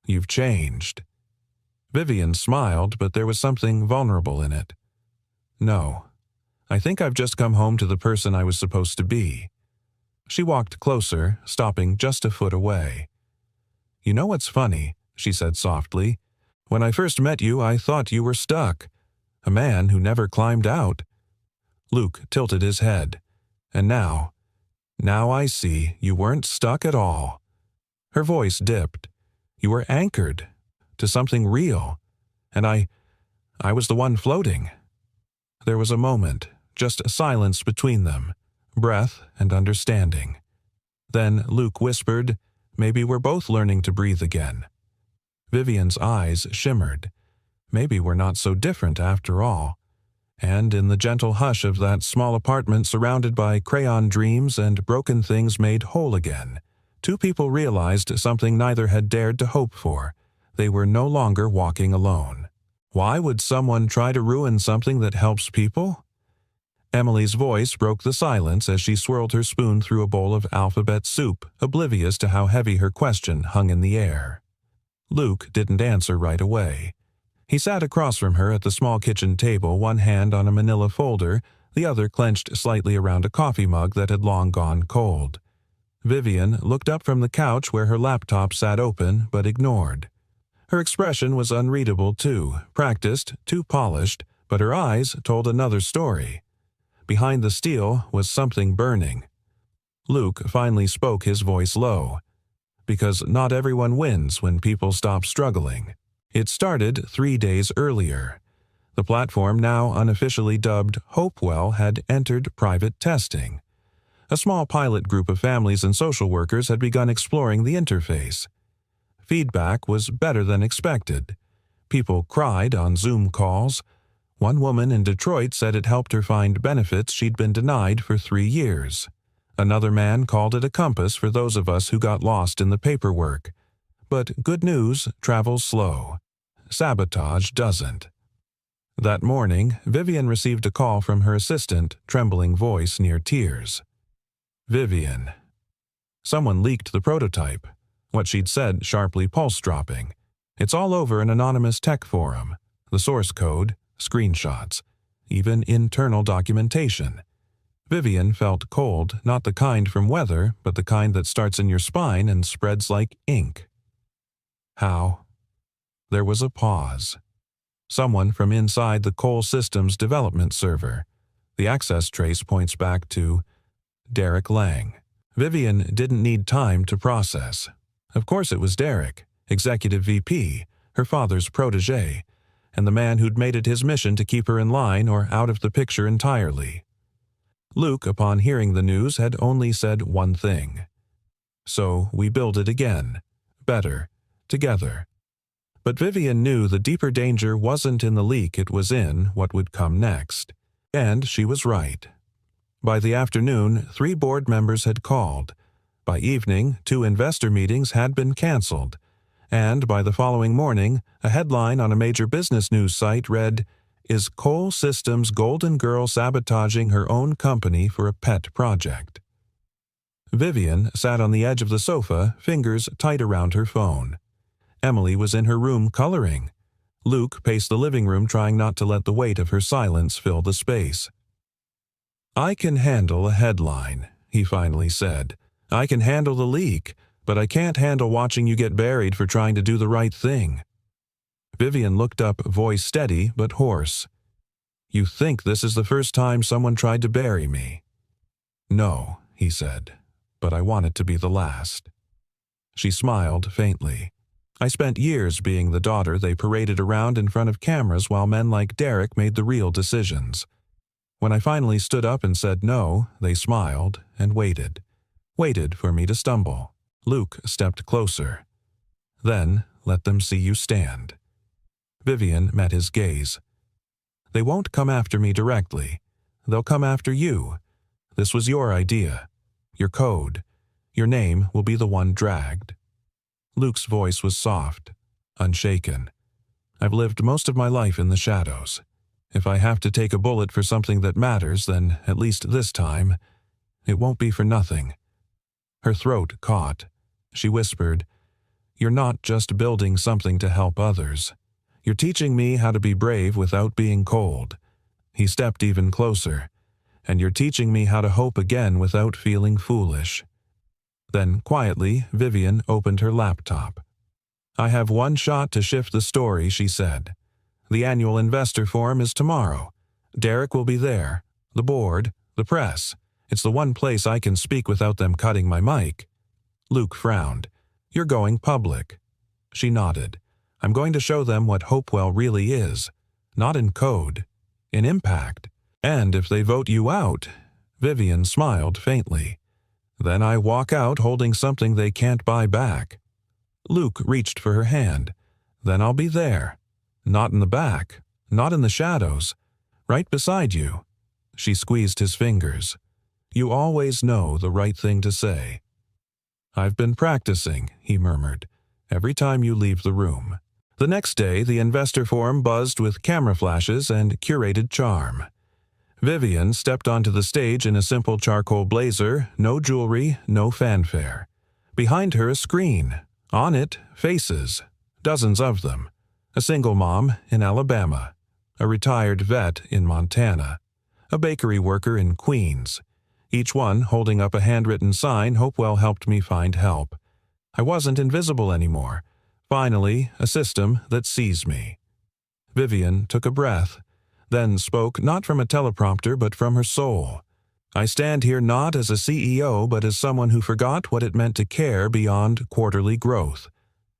"You've changed." Vivian smiled, but there was something vulnerable in it. "No. I think I've just come home to the person I was supposed to be." She walked closer, stopping just a foot away. "You know what's funny?" she said softly. "When I first met you, I thought you were stuck. A man who never climbed out." Luke tilted his head. "And now I see you weren't stuck at all." Her voice dipped. "You were anchored to something real. And I was the one floating." There was a moment, just a silence between them, breath and understanding. Then Luke whispered, "Maybe we're both learning to breathe again." Vivian's eyes shimmered. Maybe we're not so different after all. And in the gentle hush of that small apartment surrounded by crayon dreams and broken things made whole again, two people realized something neither had dared to hope for. They were no longer walking alone. Why would someone try to ruin something that helps people? Emily's voice broke the silence as she swirled her spoon through a bowl of alphabet soup, oblivious to how heavy her question hung in the air. Luke didn't answer right away. He sat across from her at the small kitchen table, one hand on a manila folder, the other clenched slightly around a coffee mug that had long gone cold. Vivian looked up from the couch where her laptop sat open, but ignored. Her expression was unreadable too, practiced, too polished, but her eyes told another story. Behind the steel was something burning. Luke finally spoke, his voice low. Because not everyone wins when people stop struggling. It started 3 days earlier. The platform, now unofficially dubbed Hopewell, had entered private testing. A small pilot group of families and social workers had begun exploring the interface. Feedback was better than expected. People cried on Zoom calls. One woman in Detroit said it helped her find benefits she'd been denied for 3 years. Another man called it a compass for those of us who got lost in the paperwork. But good news travels slow. Sabotage doesn't. That morning, Vivian received a call from her assistant, trembling voice near tears. Vivian. Someone leaked the prototype. What she'd said sharply pulse-dropping. It's all over an anonymous tech forum. The source code, screenshots, even internal documentation. Vivian felt cold, not the kind from weather, but the kind that starts in your spine and spreads like ink. How? There was a pause. Someone from inside the Cole Systems development server. The access trace points back to Derek Lang. Vivian didn't need time to process. Of course it was Derek, Executive VP, her father's protege, and the man who'd made it his mission to keep her in line or out of the picture entirely. Luke, upon hearing the news, had only said one thing. So we build it again. Better. Together. But Vivian knew the deeper danger wasn't in the leak, it was in what would come next. And she was right. By the afternoon, 3 board members had called. By evening, 2 investor meetings had been canceled. And by the following morning, a headline on a major business news site read, "Is Cole Systems Golden Girl sabotaging her own company for a pet project?" Vivian sat on the edge of the sofa, fingers tight around her phone. Emily was in her room coloring. Luke paced the living room, trying not to let the weight of her silence fill the space. "I can handle a headline," he finally said. "I can handle the leak, but I can't handle watching you get buried for trying to do the right thing." Vivian looked up, voice steady but hoarse. "You think this is the first time someone tried to bury me?" "No," he said, "but I want it to be the last." She smiled faintly. "I spent years being the daughter they paraded around in front of cameras while men like Derek made the real decisions. When I finally stood up and said no, they smiled and waited. Waited for me to stumble." Luke stepped closer. "Then let them see you stand." Vivian met his gaze. "They won't come after me directly. They'll come after you. This was your idea. Your code. Your name will be the one dragged." Luke's voice was soft, unshaken. "I've lived most of my life in the shadows. If I have to take a bullet for something that matters, then at least this time, it won't be for nothing." Her throat caught. She whispered, "You're not just building something to help others. You're teaching me how to be brave without being cold." He stepped even closer. "And you're teaching me how to hope again without feeling foolish." Then, quietly, Vivian opened her laptop. "I have one shot to shift the story," she said. "The annual investor forum is tomorrow. Derek will be there. The board, the press. It's the one place I can speak without them cutting my mic." Luke frowned. "You're going public." She nodded. "I'm going to show them what Hopewell really is. Not in code. In impact. And if they vote you out..." Vivian smiled faintly. "Then I walk out holding something they can't buy back." Luke reached for her hand. "Then I'll be there. Not in the back. Not in the shadows. Right beside you." She squeezed his fingers. "You always know the right thing to say." "I've been practicing," he murmured, "every time you leave the room." The next day, the investor forum buzzed with camera flashes and curated charm. Vivian stepped onto the stage in a simple charcoal blazer, no jewelry, no fanfare. Behind her, a screen. On it, faces. Dozens of them. A single mom in Alabama. A retired vet in Montana. A bakery worker in Queens. Each one holding up a handwritten sign Hopewell helped me find help. I wasn't invisible anymore. Finally, a system that sees me. Vivian took a breath, then spoke not from a teleprompter but from her soul. "I stand here not as a CEO but as someone who forgot what it meant to care beyond quarterly growth.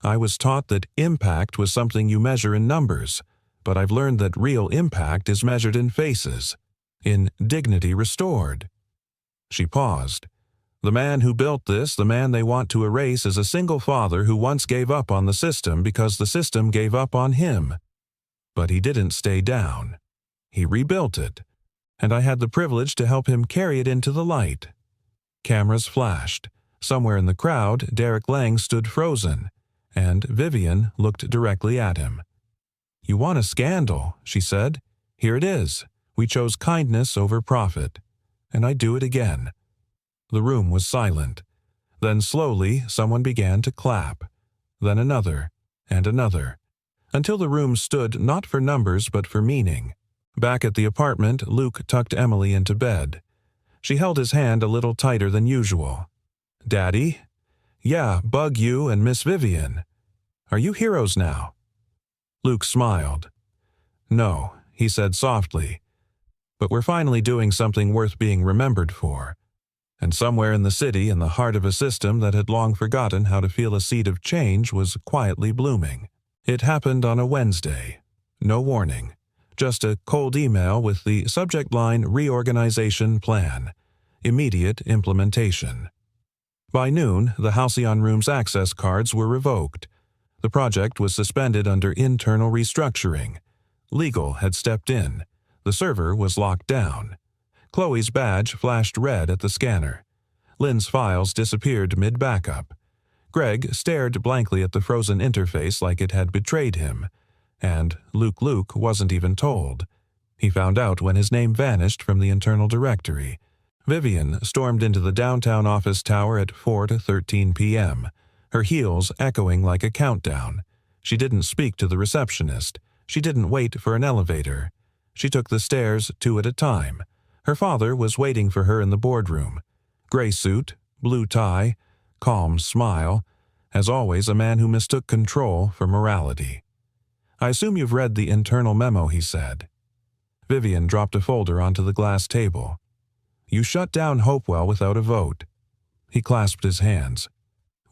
I was taught that impact was something you measure in numbers, but I've learned that real impact is measured in faces, in dignity restored." She paused. The man who built this, the man they want to erase, is a single father who once gave up on the system because the system gave up on him. But he didn't stay down. He rebuilt it, and I had the privilege to help him carry it into the light. Cameras flashed. Somewhere in the crowd, Derek Lang stood frozen, and Vivian looked directly at him. "You want a scandal," she said. "Here it is. We chose kindness over profit. And I do it again." The room was silent. Then slowly someone began to clap. Then another, and another, until the room stood not for numbers but for meaning. Back at the apartment, Luke tucked Emily into bed. She held his hand a little tighter than usual. "Daddy?" "Yeah, Bug you and Miss Vivian. Are you heroes now?" Luke smiled. "No," he said softly, "but we're finally doing something worth being remembered for." And somewhere in the city, in the heart of a system that had long forgotten how to feel a seed of change, was quietly blooming. It happened on a Wednesday. No warning. Just a cold email with the subject line "Reorganization Plan. Immediate Implementation." By noon, the Halcyon Room's access cards were revoked. The project was suspended under internal restructuring. Legal had stepped in. The server was locked down. Chloe's badge flashed red at the scanner. Lynn's files disappeared mid-backup. Greg stared blankly at the frozen interface like it had betrayed him. And Luke wasn't even told. He found out when his name vanished from the internal directory. Vivian stormed into the downtown office tower at 4:13 p.m., her heels echoing like a countdown. She didn't speak to the receptionist. She didn't wait for an elevator. She took the stairs 2 at a time. Her father was waiting for her in the boardroom. Gray suit, blue tie, calm smile. As always, a man who mistook control for morality. "I assume you've read the internal memo," he said. Vivian dropped a folder onto the glass table. "You shut down Hopewell without a vote." He clasped his hands.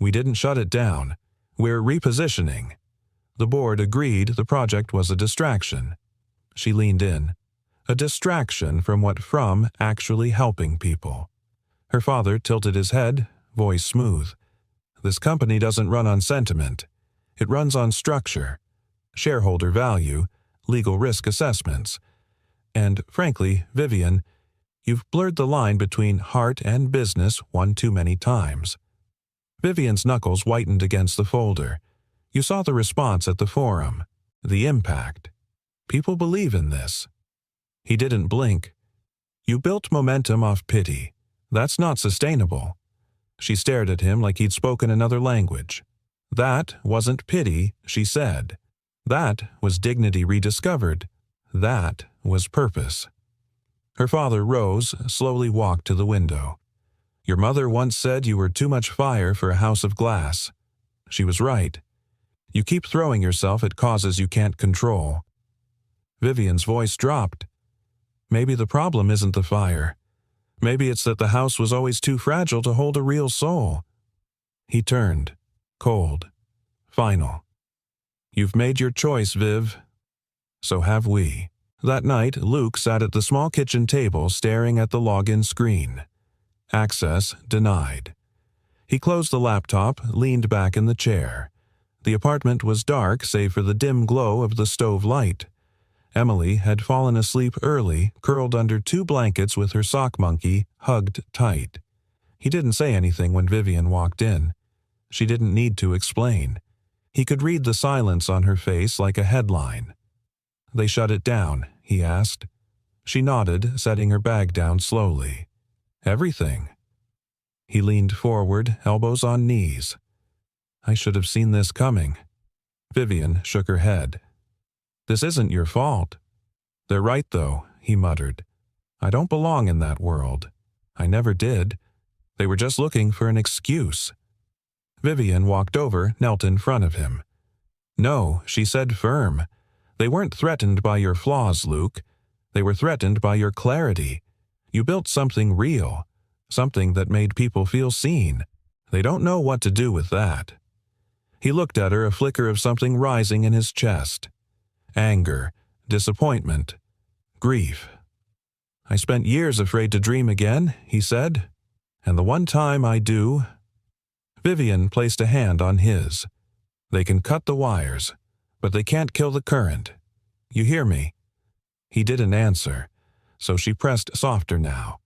"We didn't shut it down. We're repositioning." The board agreed the project was a distraction. She leaned in. A distraction from what from actually helping people. Her father tilted his head, voice smooth. "This company doesn't run on sentiment. It runs on structure, shareholder value, legal risk assessments. And, frankly, Vivian, you've blurred the line between heart and business one too many times." Vivian's knuckles whitened against the folder. You saw the response at the forum. The impact. People believe in this. He didn't blink. "You built momentum off pity. That's not sustainable." She stared at him like he'd spoken another language. "That wasn't pity," she said. "That was dignity rediscovered. That was purpose." Her father rose, slowly walked to the window. "Your mother once said you were too much fire for a house of glass. She was right. You keep throwing yourself at causes you can't control." Vivian's voice dropped. "Maybe the problem isn't the fire. Maybe it's that the house was always too fragile to hold a real soul." He turned, cold, final. "You've made your choice, Viv. So have we." That night, Luke sat at the small kitchen table staring at the login screen. Access denied. He closed the laptop, leaned back in the chair. The apartment was dark save for the dim glow of the stove light. Emily had fallen asleep early, curled under 2 blankets with her sock monkey hugged tight. He didn't say anything when Vivian walked in. She didn't need to explain. He could read the silence on her face like a headline. "They shut it down?" he asked. She nodded, setting her bag down slowly. "Everything." He leaned forward, elbows on knees. "I should have seen this coming." Vivian shook her head. "This isn't your fault." "They're right, though," he muttered. "I don't belong in that world. I never did. They were just looking for an excuse." Vivian walked over, knelt in front of him. "No," she said firm. "They weren't threatened by your flaws, Luke. They were threatened by your clarity. You built something real, something that made people feel seen. They don't know what to do with that." He looked at her, a flicker of something rising in his chest. Anger, disappointment, grief. "I spent years afraid to dream again," he said. And the one time I do—" Vivian placed a hand on his. "They can cut the wires, but they can't kill the current. You hear me?" He didn't answer, so she pressed softer now.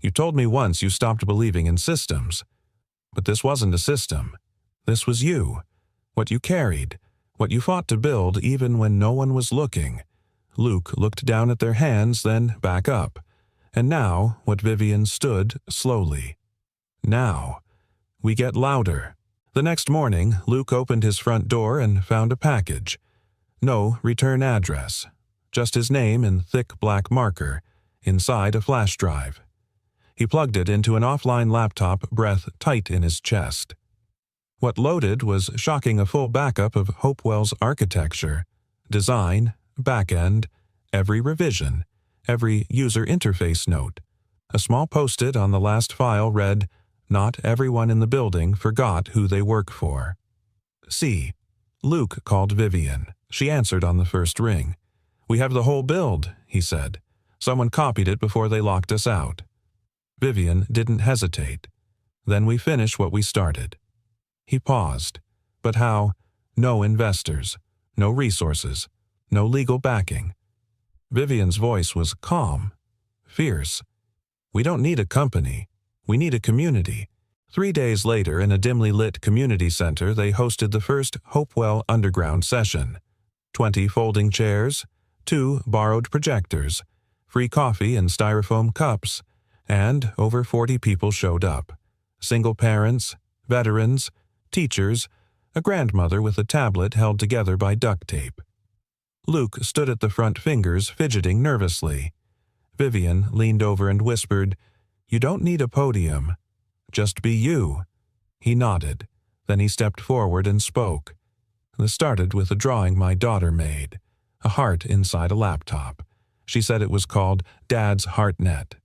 "You told me once you stopped believing in systems. But this wasn't a system. This was you. What you carried. What you fought to build even when no one was looking." Luke looked down at their hands, then back up. And now, what Vivian stood slowly. "Now. We get louder." The next morning, Luke opened his front door and found a package. No return address. Just his name in thick black marker, inside a flash drive. He plugged it into an offline laptop, breath tight in his chest. What loaded was shocking a full backup of Hopewell's architecture, design, back-end, every revision, every user interface note. A small post-it on the last file read, "Not everyone in the building forgot who they work for." "See." Luke called Vivian. She answered on the first ring. "We have the whole build," he said. "Someone copied it before they locked us out." Vivian didn't hesitate. "Then we finish what we started." He paused. "But how? No investors. No resources. No legal backing." Vivian's voice was calm, fierce. "We don't need a company. We need a community." 3 days later, in a dimly lit community center, they hosted the first Hopewell Underground session. 20 folding chairs, 2 borrowed projectors, free coffee in styrofoam cups, and over 40 people showed up. Single parents, veterans, teachers, a grandmother with a tablet held together by duct tape. Luke stood at the front fingers, fidgeting nervously. Vivian leaned over and whispered, "You don't need a podium. Just be you." He nodded. Then he stepped forward and spoke. This started with a drawing my daughter made, a heart inside a laptop. She said it was called Dad's HeartNet.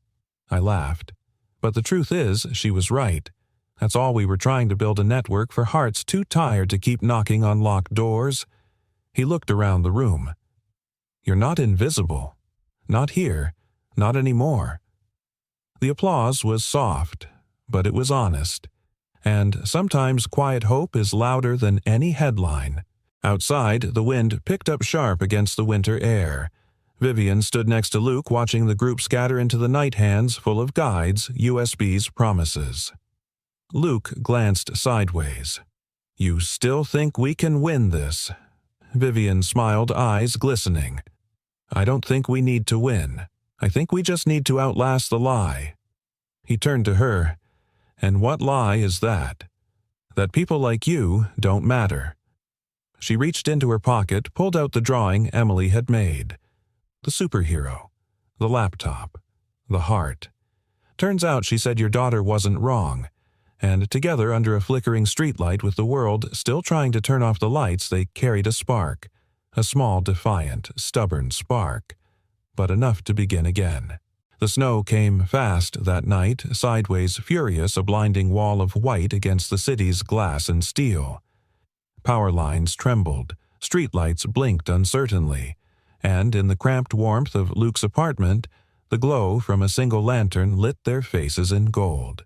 I laughed. But the truth is, she was right. That's all we were trying to build, a network for hearts too tired to keep knocking on locked doors. He looked around the room. "You're not invisible. Not here. Not anymore." The applause was soft, but it was honest. And sometimes quiet hope is louder than any headline. Outside, the wind picked up sharp against the winter air. Vivian stood next to Luke, watching the group scatter into the night hands full of guides, USBs, promises. Luke glanced sideways. "You still think we can win this?" Vivian smiled, eyes glistening. "I don't think we need to win. I think we just need to outlast the lie." He turned to her. "And what lie is that?" "That people like you don't matter." She reached into her pocket, pulled out the drawing Emily had made. The superhero. The laptop. The heart. Turns out she said your daughter wasn't wrong. And together, under a flickering streetlight with the world still trying to turn off the lights, they carried a spark. A small, defiant, stubborn spark. But enough to begin again. The snow came fast that night, sideways furious, a blinding wall of white against the city's glass and steel. Power lines trembled, streetlights blinked uncertainly, and in the cramped warmth of Luke's apartment, the glow from a single lantern lit their faces in gold.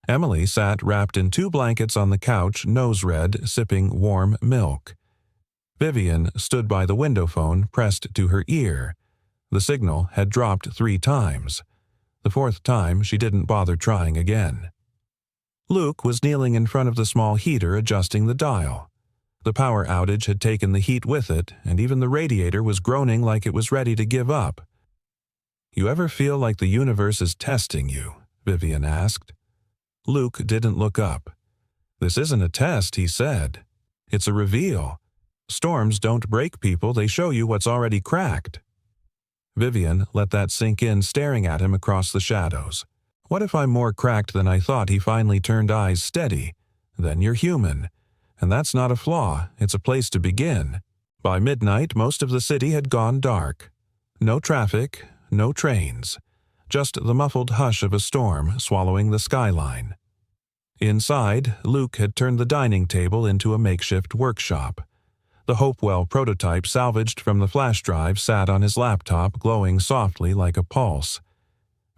Emily sat wrapped in 2 blankets on the couch, nose red, sipping warm milk. Vivian stood by the window phone, pressed to her ear. The signal had dropped 3 times. The 4th time, she didn't bother trying again. Luke was kneeling in front of the small heater, adjusting the dial. The power outage had taken the heat with it, and even the radiator was groaning like it was ready to give up. "You ever feel like the universe is testing you?" Vivian asked. Luke didn't look up. "This isn't a test," he said. "It's a reveal. Storms don't break people, they show you what's already cracked." Vivian let that sink in, staring at him across the shadows. "What if I'm more cracked than I thought?" He finally turned, eyes steady. "Then you're human. And that's not a flaw, it's a place to begin." By midnight, most of the city had gone dark. No traffic, no trains. Just the muffled hush of a storm swallowing the skyline. Inside, Luke had turned the dining table into a makeshift workshop. The Hopewell prototype salvaged from the flash drive sat on his laptop, glowing softly like a pulse.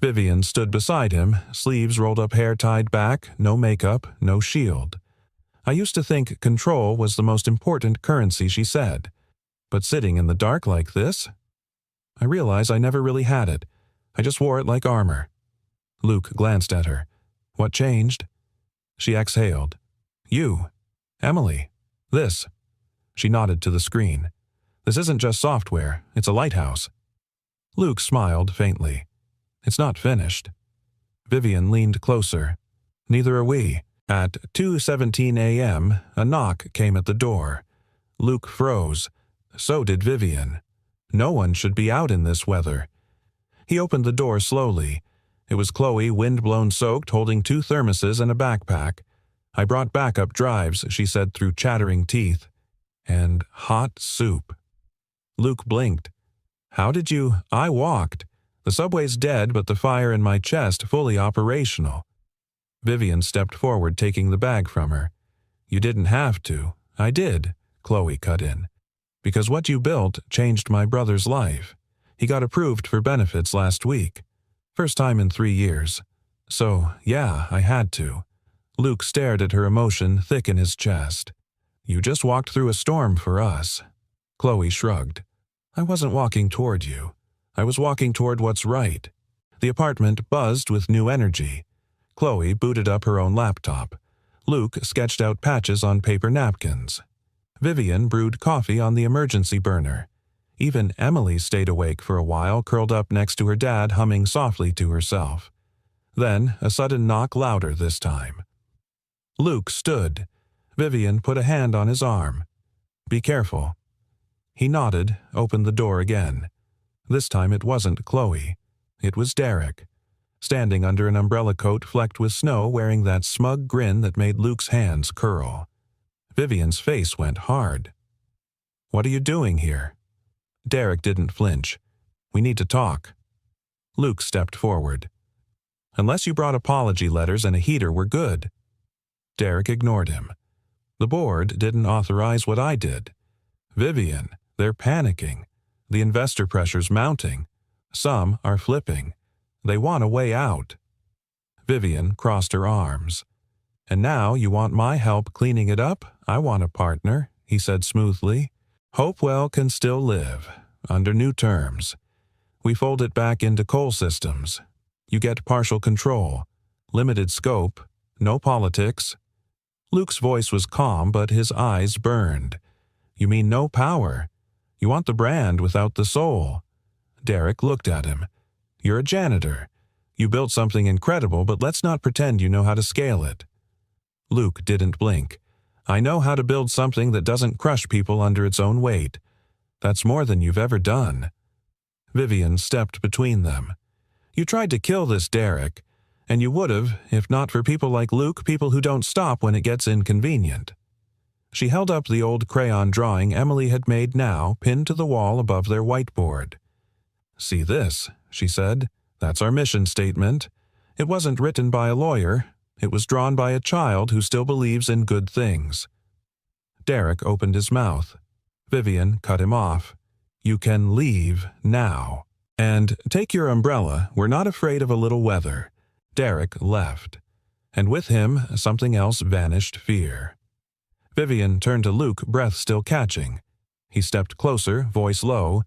Vivian stood beside him, sleeves rolled up, hair tied back, no makeup, no shield. I used to think control was the most important currency, she said. But sitting in the dark like this? I realize I never really had it. I just wore it like armor. Luke glanced at her. What changed? She exhaled. You. Emily. This. She nodded to the screen. This isn't just software, it's a lighthouse. Luke smiled faintly. It's not finished. Vivian leaned closer. Neither are we. At 2:17 a.m., a knock came at the door. Luke froze. So did Vivian. No one should be out in this weather. He opened the door slowly. It was Chloe, wind-blown soaked, holding 2 thermoses and a backpack. I brought backup drives, she said through chattering teeth. And hot soup. Luke blinked. How did you? I walked. The subway's dead, but the fire in my chest fully operational. Vivian stepped forward, taking the bag from her. You didn't have to. I did, Chloe cut in. Because what you built changed my brother's life. He got approved for benefits last week. First time in 3 years. So, yeah, I had to. Luke stared at her, emotion thick in his chest. You just walked through a storm for us. Chloe shrugged. I wasn't walking toward you. I was walking toward what's right. The apartment buzzed with new energy. Chloe booted up her own laptop. Luke sketched out patches on paper napkins. Vivian brewed coffee on the emergency burner. Even Emily stayed awake for a while, curled up next to her dad, humming softly to herself. Then, a sudden knock, louder this time. Luke stood. Vivian put a hand on his arm. Be careful. He nodded, opened the door again. This time it wasn't Chloe. It was Derek, standing under an umbrella coat flecked with snow, wearing that smug grin that made Luke's hands curl. Vivian's face went hard. What are you doing here? Derek didn't flinch. We need to talk. Luke stepped forward. Unless you brought apology letters and a heater, we're good. Derek ignored him. The board didn't authorize what I did. Vivian, they're panicking. The investor pressure's mounting. Some are flipping. They want a way out. Vivian crossed her arms. And now you want my help cleaning it up? I want a partner, he said smoothly. Hopewell can still live, under new terms. We fold it back into coal systems. You get partial control, limited scope, no politics. Luke's voice was calm, but his eyes burned. You mean no power? You want the brand without the soul. Derek looked at him. You're a janitor. You built something incredible, but let's not pretend you know how to scale it. Luke didn't blink. I know how to build something that doesn't crush people under its own weight. That's more than you've ever done. Vivian stepped between them. You tried to kill this Derek, and you would have, if not for people like Luke, people who don't stop when it gets inconvenient. She held up the old crayon drawing Emily had made now, pinned to the wall above their whiteboard. See this, she said. That's our mission statement. It wasn't written by a lawyer. It was drawn by a child who still believes in good things. Derek opened his mouth. Vivian cut him off. You can leave now. And take your umbrella. We're not afraid of a little weather. Derek left. And with him, something else vanished, fear. Vivian turned to Luke, breath still catching. He stepped closer, voice low.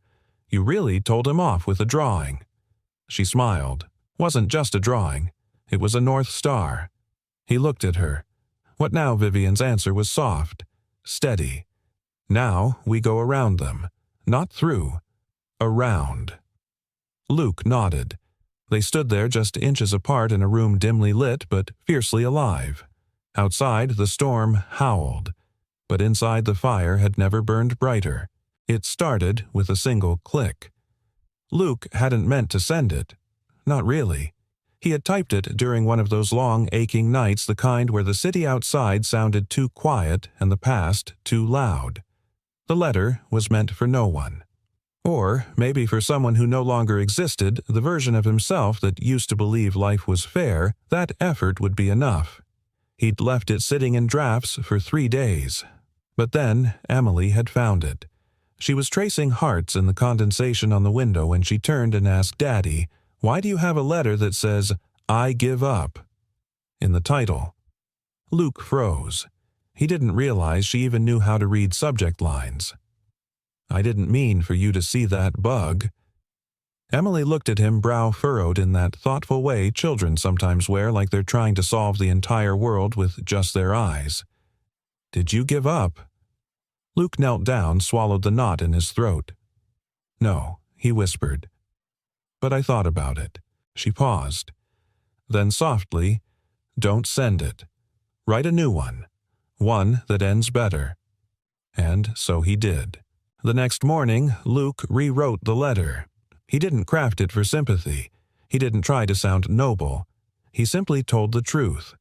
You really told him off with a drawing. She smiled. Wasn't just a drawing. It was a North Star. He looked at her. What now? Vivian's answer was soft, steady. Now we go around them. Not through. Around. Luke nodded. They stood there just inches apart in a room dimly lit but fiercely alive. Outside, the storm howled. But inside, the fire had never burned brighter. It started with a single click. Luke hadn't meant to send it. Not really. He had typed it during one of those long, aching nights, the kind where the city outside sounded too quiet and the past too loud. The letter was meant for no one. Or maybe for someone who no longer existed, the version of himself that used to believe life was fair, that effort would be enough. He'd left it sitting in drafts for 3 days. But then Emily had found it. She was tracing hearts in the condensation on the window when she turned and asked Daddy, Why do you have a letter that says, "I give up" in the title? Luke froze. He didn't realize she even knew how to read subject lines. "I didn't mean for you to see that bug." Emily looked at him, brow furrowed in that thoughtful way children sometimes wear, like they're trying to solve the entire world with just their eyes. "Did you give up?" Luke knelt down, swallowed the knot in his throat. "No," he whispered. "But I thought about it." She paused. Then softly, "Don't send it. Write a new one. One that ends better." And so he did. The next morning, Luke rewrote the letter. He didn't craft it for sympathy. He didn't try to sound noble. He simply told the truth.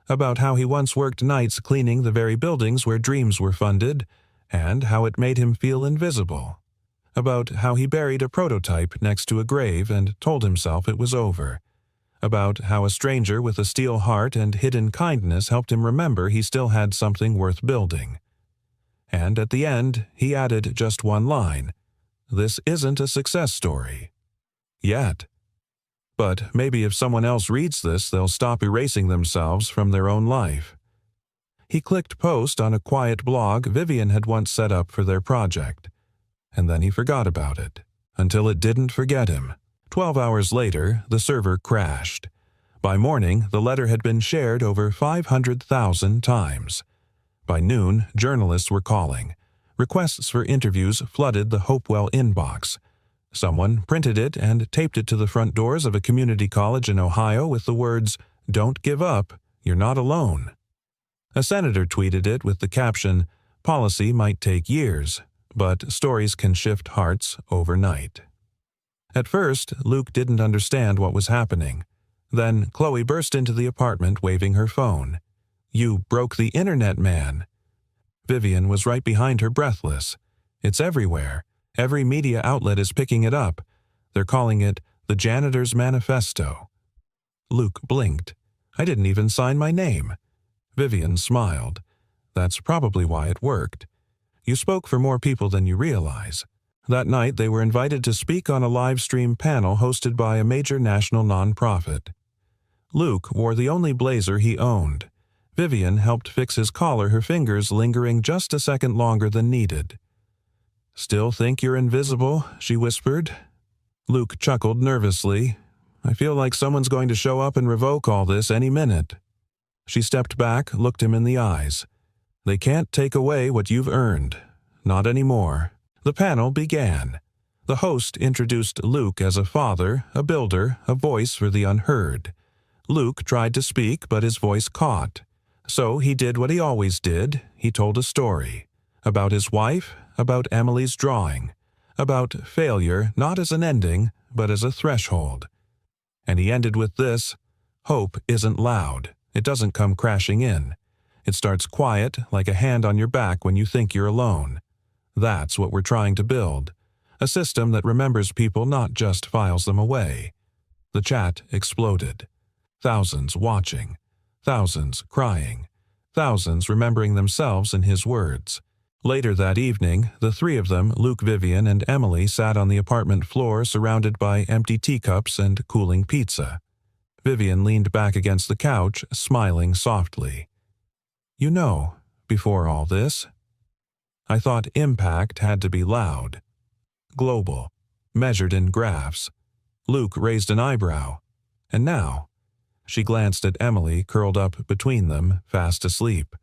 About how he once worked nights cleaning the very buildings where dreams were funded, and how it made him feel invisible. About how he buried a prototype next to a grave and told himself it was over. About how a stranger with a steel heart and hidden kindness helped him remember he still had something worth building. And at the end, he added just one line: "This isn't a success story. Yet. But maybe if someone else reads this, they'll stop erasing themselves from their own life." He clicked post on a quiet blog Vivian had once set up for their project. And then he forgot about it, until it didn't forget him. 12 hours later, the server crashed. By morning, the letter had been shared over 500,000 times. By noon, journalists were calling. Requests for interviews flooded the Hopewell inbox. Someone printed it and taped it to the front doors of a community college in Ohio with the words, "Don't give up, you're not alone." A senator tweeted it with the caption, "Policy might take years, but stories can shift hearts overnight." At first, Luke didn't understand what was happening. Then Chloe burst into the apartment waving her phone. "You broke the internet, man." Vivian was right behind her, breathless. "It's everywhere. Every media outlet is picking it up. They're calling it the Janitor's Manifesto." Luke blinked. "I didn't even sign my name." Vivian smiled. "That's probably why it worked. You spoke for more people than you realize." That night, they were invited to speak on a live-stream panel hosted by a major national nonprofit. Luke wore the only blazer he owned. Vivian helped fix his collar, her fingers lingering just a second longer than needed. "Still think you're invisible?" she whispered. Luke chuckled nervously. "I feel like someone's going to show up and revoke all this any minute." She stepped back, looked him in the eyes. "They can't take away what you've earned. Not anymore." The panel began. The host introduced Luke as a father, a builder, a voice for the unheard. Luke tried to speak, but his voice caught. So he did what he always did. He told a story. About his wife, about Emily's drawing. About failure, not as an ending, but as a threshold. And he ended with this: "Hope isn't loud. It doesn't come crashing in. It starts quiet, like a hand on your back when you think you're alone. That's what we're trying to build. A system that remembers people, not just files them away." The chat exploded. Thousands watching. Thousands crying. Thousands remembering themselves in his words. Later that evening, the three of them, Luke, Vivian, and Emily, sat on the apartment floor surrounded by empty teacups and cooling pizza. Vivian leaned back against the couch, smiling softly. "You know, before all this, I thought impact had to be loud. Global. Measured in graphs." Luke raised an eyebrow. "And now?" She glanced at Emily, curled up between them, fast asleep.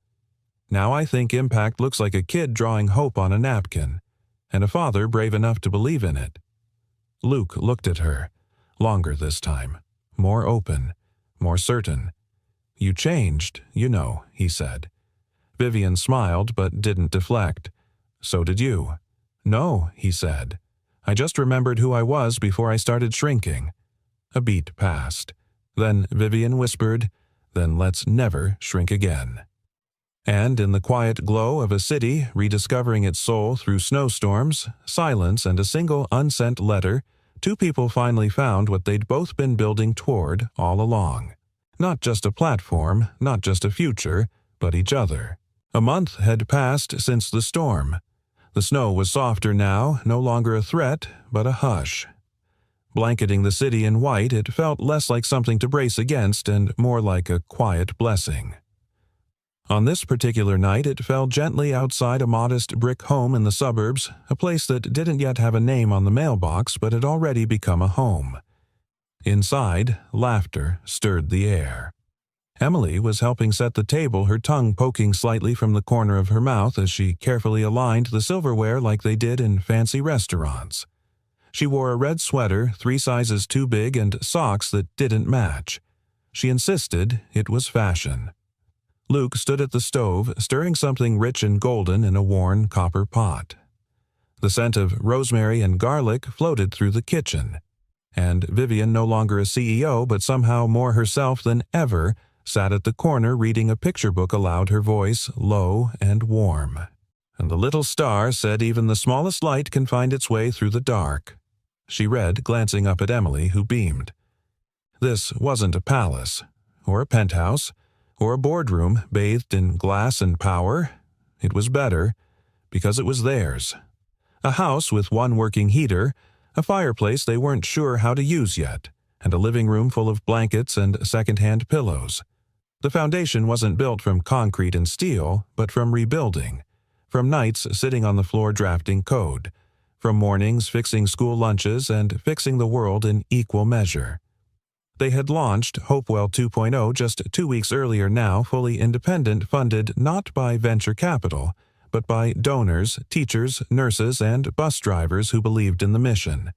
"Now I think impact looks like a kid drawing hope on a napkin, and a father brave enough to believe in it." Luke looked at her, longer this time, more open, more certain. "You changed, you know," he said. Vivian smiled but didn't deflect. "So did you." "No," he said. "I just remembered who I was before I started shrinking." A beat passed. Then Vivian whispered, "Then let's never shrink again." And in the quiet glow of a city rediscovering its soul through snowstorms, silence, and a single unsent letter, two people finally found what they'd both been building toward all along. Not just a platform, not just a future, but each other. A month had passed since the storm. The snow was softer now, no longer a threat, but a hush. Blanketing the city in white, it felt less like something to brace against and more like a quiet blessing. On this particular night, it fell gently outside a modest brick home in the suburbs, a place that didn't yet have a name on the mailbox but had already become a home. Inside, laughter stirred the air. Emily was helping set the table, her tongue poking slightly from the corner of her mouth as she carefully aligned the silverware like they did in fancy restaurants. She wore a red sweater, 3 sizes too big, and socks that didn't match. She insisted it was fashion. Luke stood at the stove, stirring something rich and golden in a worn copper pot. The scent of rosemary and garlic floated through the kitchen, and Vivian, no longer a CEO but somehow more herself than ever, sat at the corner reading a picture book aloud, her voice low and warm. And the little star said even the smallest light can find its way through the dark. She read, glancing up at Emily, who beamed. This wasn't a palace, or a penthouse, or a boardroom bathed in glass and power. It was better, because it was theirs. A house with 1 working heater, a fireplace they weren't sure how to use yet, and a living room full of blankets and second-hand pillows. The foundation wasn't built from concrete and steel, but from rebuilding, from nights sitting on the floor drafting code, from mornings fixing school lunches and fixing the world in equal measure. They had launched Hopewell 2.0 just 2 weeks earlier now, fully independent, funded not by venture capital, but by donors, teachers, nurses, and bus drivers who believed in the mission.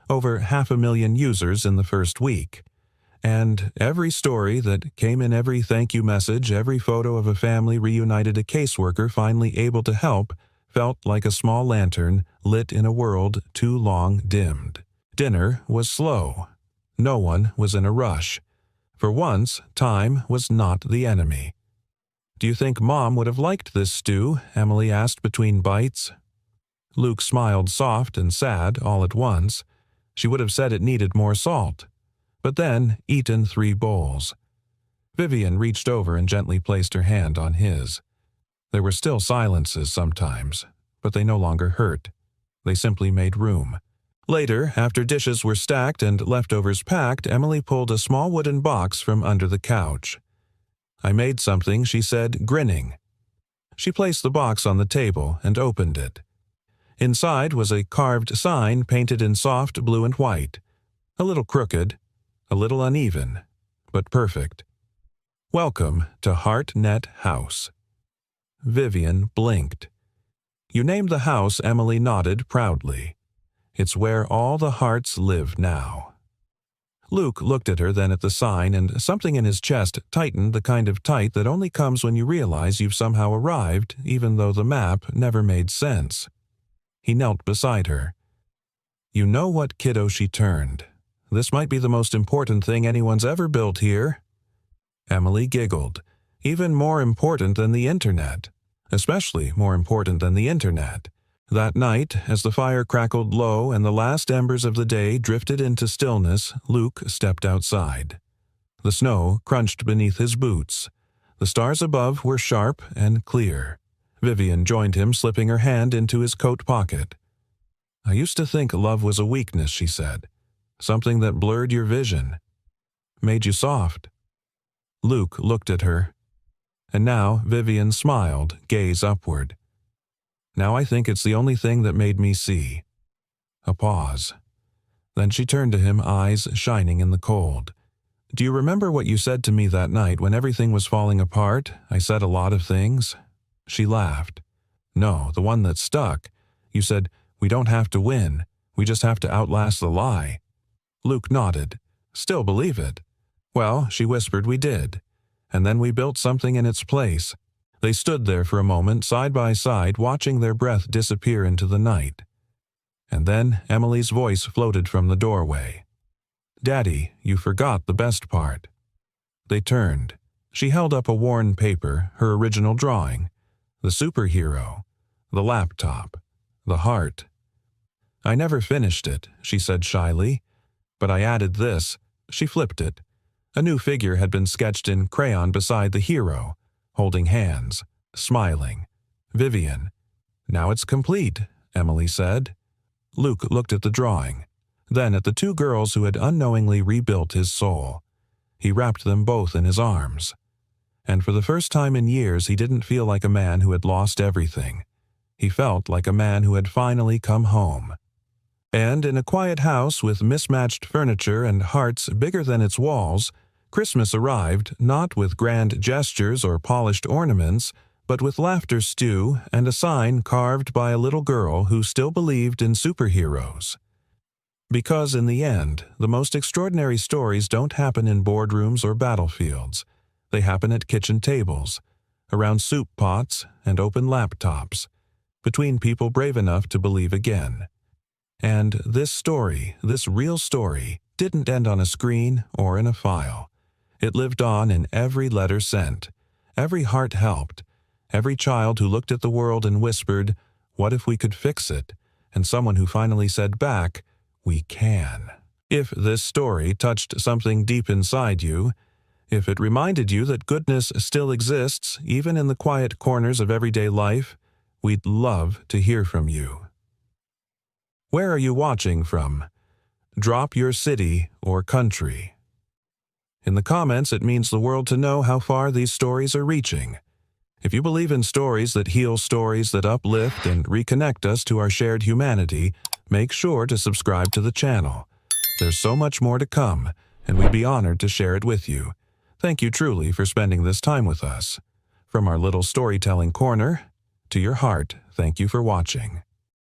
Over 500,000 users in the first week. And every story that came in, every thank you message, every photo of a family reunited, a caseworker finally able to help, felt like a small lantern lit in a world too long dimmed. Dinner was slow. No one was in a rush. For once, time was not the enemy. "Do you think Mom would have liked this stew?" Emily asked between bites. Luke smiled, soft and sad all at once. She would have said it needed more salt, but then eaten 3 bowls. Vivian reached over and gently placed her hand on his. There were still silences sometimes, but they no longer hurt. They simply made room. Later, after dishes were stacked and leftovers packed, Emily pulled a small wooden box from under the couch. "I made something," she said, grinning. She placed the box on the table and opened it. Inside was a carved sign painted in soft blue and white, a little crooked, a little uneven, but perfect. "Welcome to HeartNet House." Vivian blinked. "You named the house," Emily nodded proudly. "It's where all the hearts live now." Luke looked at her, then at the sign, and something in his chest tightened, the kind of tight that only comes when you realize you've somehow arrived, even though the map never made sense. He knelt beside her. "You know what kiddo she turned. This might be the most important thing anyone's ever built here." Emily giggled. "Even more important than the internet. Especially more important than the internet." That night, as the fire crackled low and the last embers of the day drifted into stillness, Luke stepped outside. The snow crunched beneath his boots. The stars above were sharp and clear. Vivian joined him, slipping her hand into his coat pocket. "I used to think love was a weakness," she said. "Something that blurred your vision. Made you soft." Luke looked at her. And now Vivian smiled, gaze upward. "Now I think it's the only thing that made me see." A pause. Then she turned to him, eyes shining in the cold. "Do you remember what you said to me that night when everything was falling apart? I said a lot of things." She laughed. "No, the one that stuck. You said, 'We don't have to win. We just have to outlast the lie.'" Luke nodded. "Still believe it." "Well," she whispered, "we did. And then we built something in its place." They stood there for a moment, side by side, watching their breath disappear into the night. And then Emily's voice floated from the doorway. "Daddy, you forgot the best part." They turned. She held up a worn paper, her original drawing. The superhero. The laptop. The heart. "I never finished it," she said shyly. "But I added this." She flipped it. A new figure had been sketched in crayon beside the hero, holding hands, smiling. "Vivian." "Now it's complete," Emily said. Luke looked at the drawing. then at the two girls who had unknowingly rebuilt his soul. He wrapped them both in his arms. And for the first time in years, he didn't feel like a man who had lost everything. He felt like a man who had finally come home. And in a quiet house with mismatched furniture and hearts bigger than its walls, Christmas arrived not with grand gestures or polished ornaments, but with laughter stew and a sign carved by a little girl who still believed in superheroes. Because in the end, the most extraordinary stories don't happen in boardrooms or battlefields. They happen at kitchen tables, around soup pots and open laptops, between people brave enough to believe again. And this story, this real story, didn't end on a screen or in a file. It lived on in every letter sent, every heart helped, every child who looked at the world and whispered, "What if we could fix it?" And someone who finally said back, "We can." If this story touched something deep inside you, if it reminded you that goodness still exists even in the quiet corners of everyday life, we'd love to hear from you. Where are you watching from? Drop your city or country. In the comments, it means the world to know how far these stories are reaching. If you believe in stories that heal, stories that uplift and reconnect us to our shared humanity, make sure to subscribe to the channel. There's so much more to come, and we'd be honored to share it with you. Thank you truly for spending this time with us. From our little storytelling corner to your heart, thank you for watching.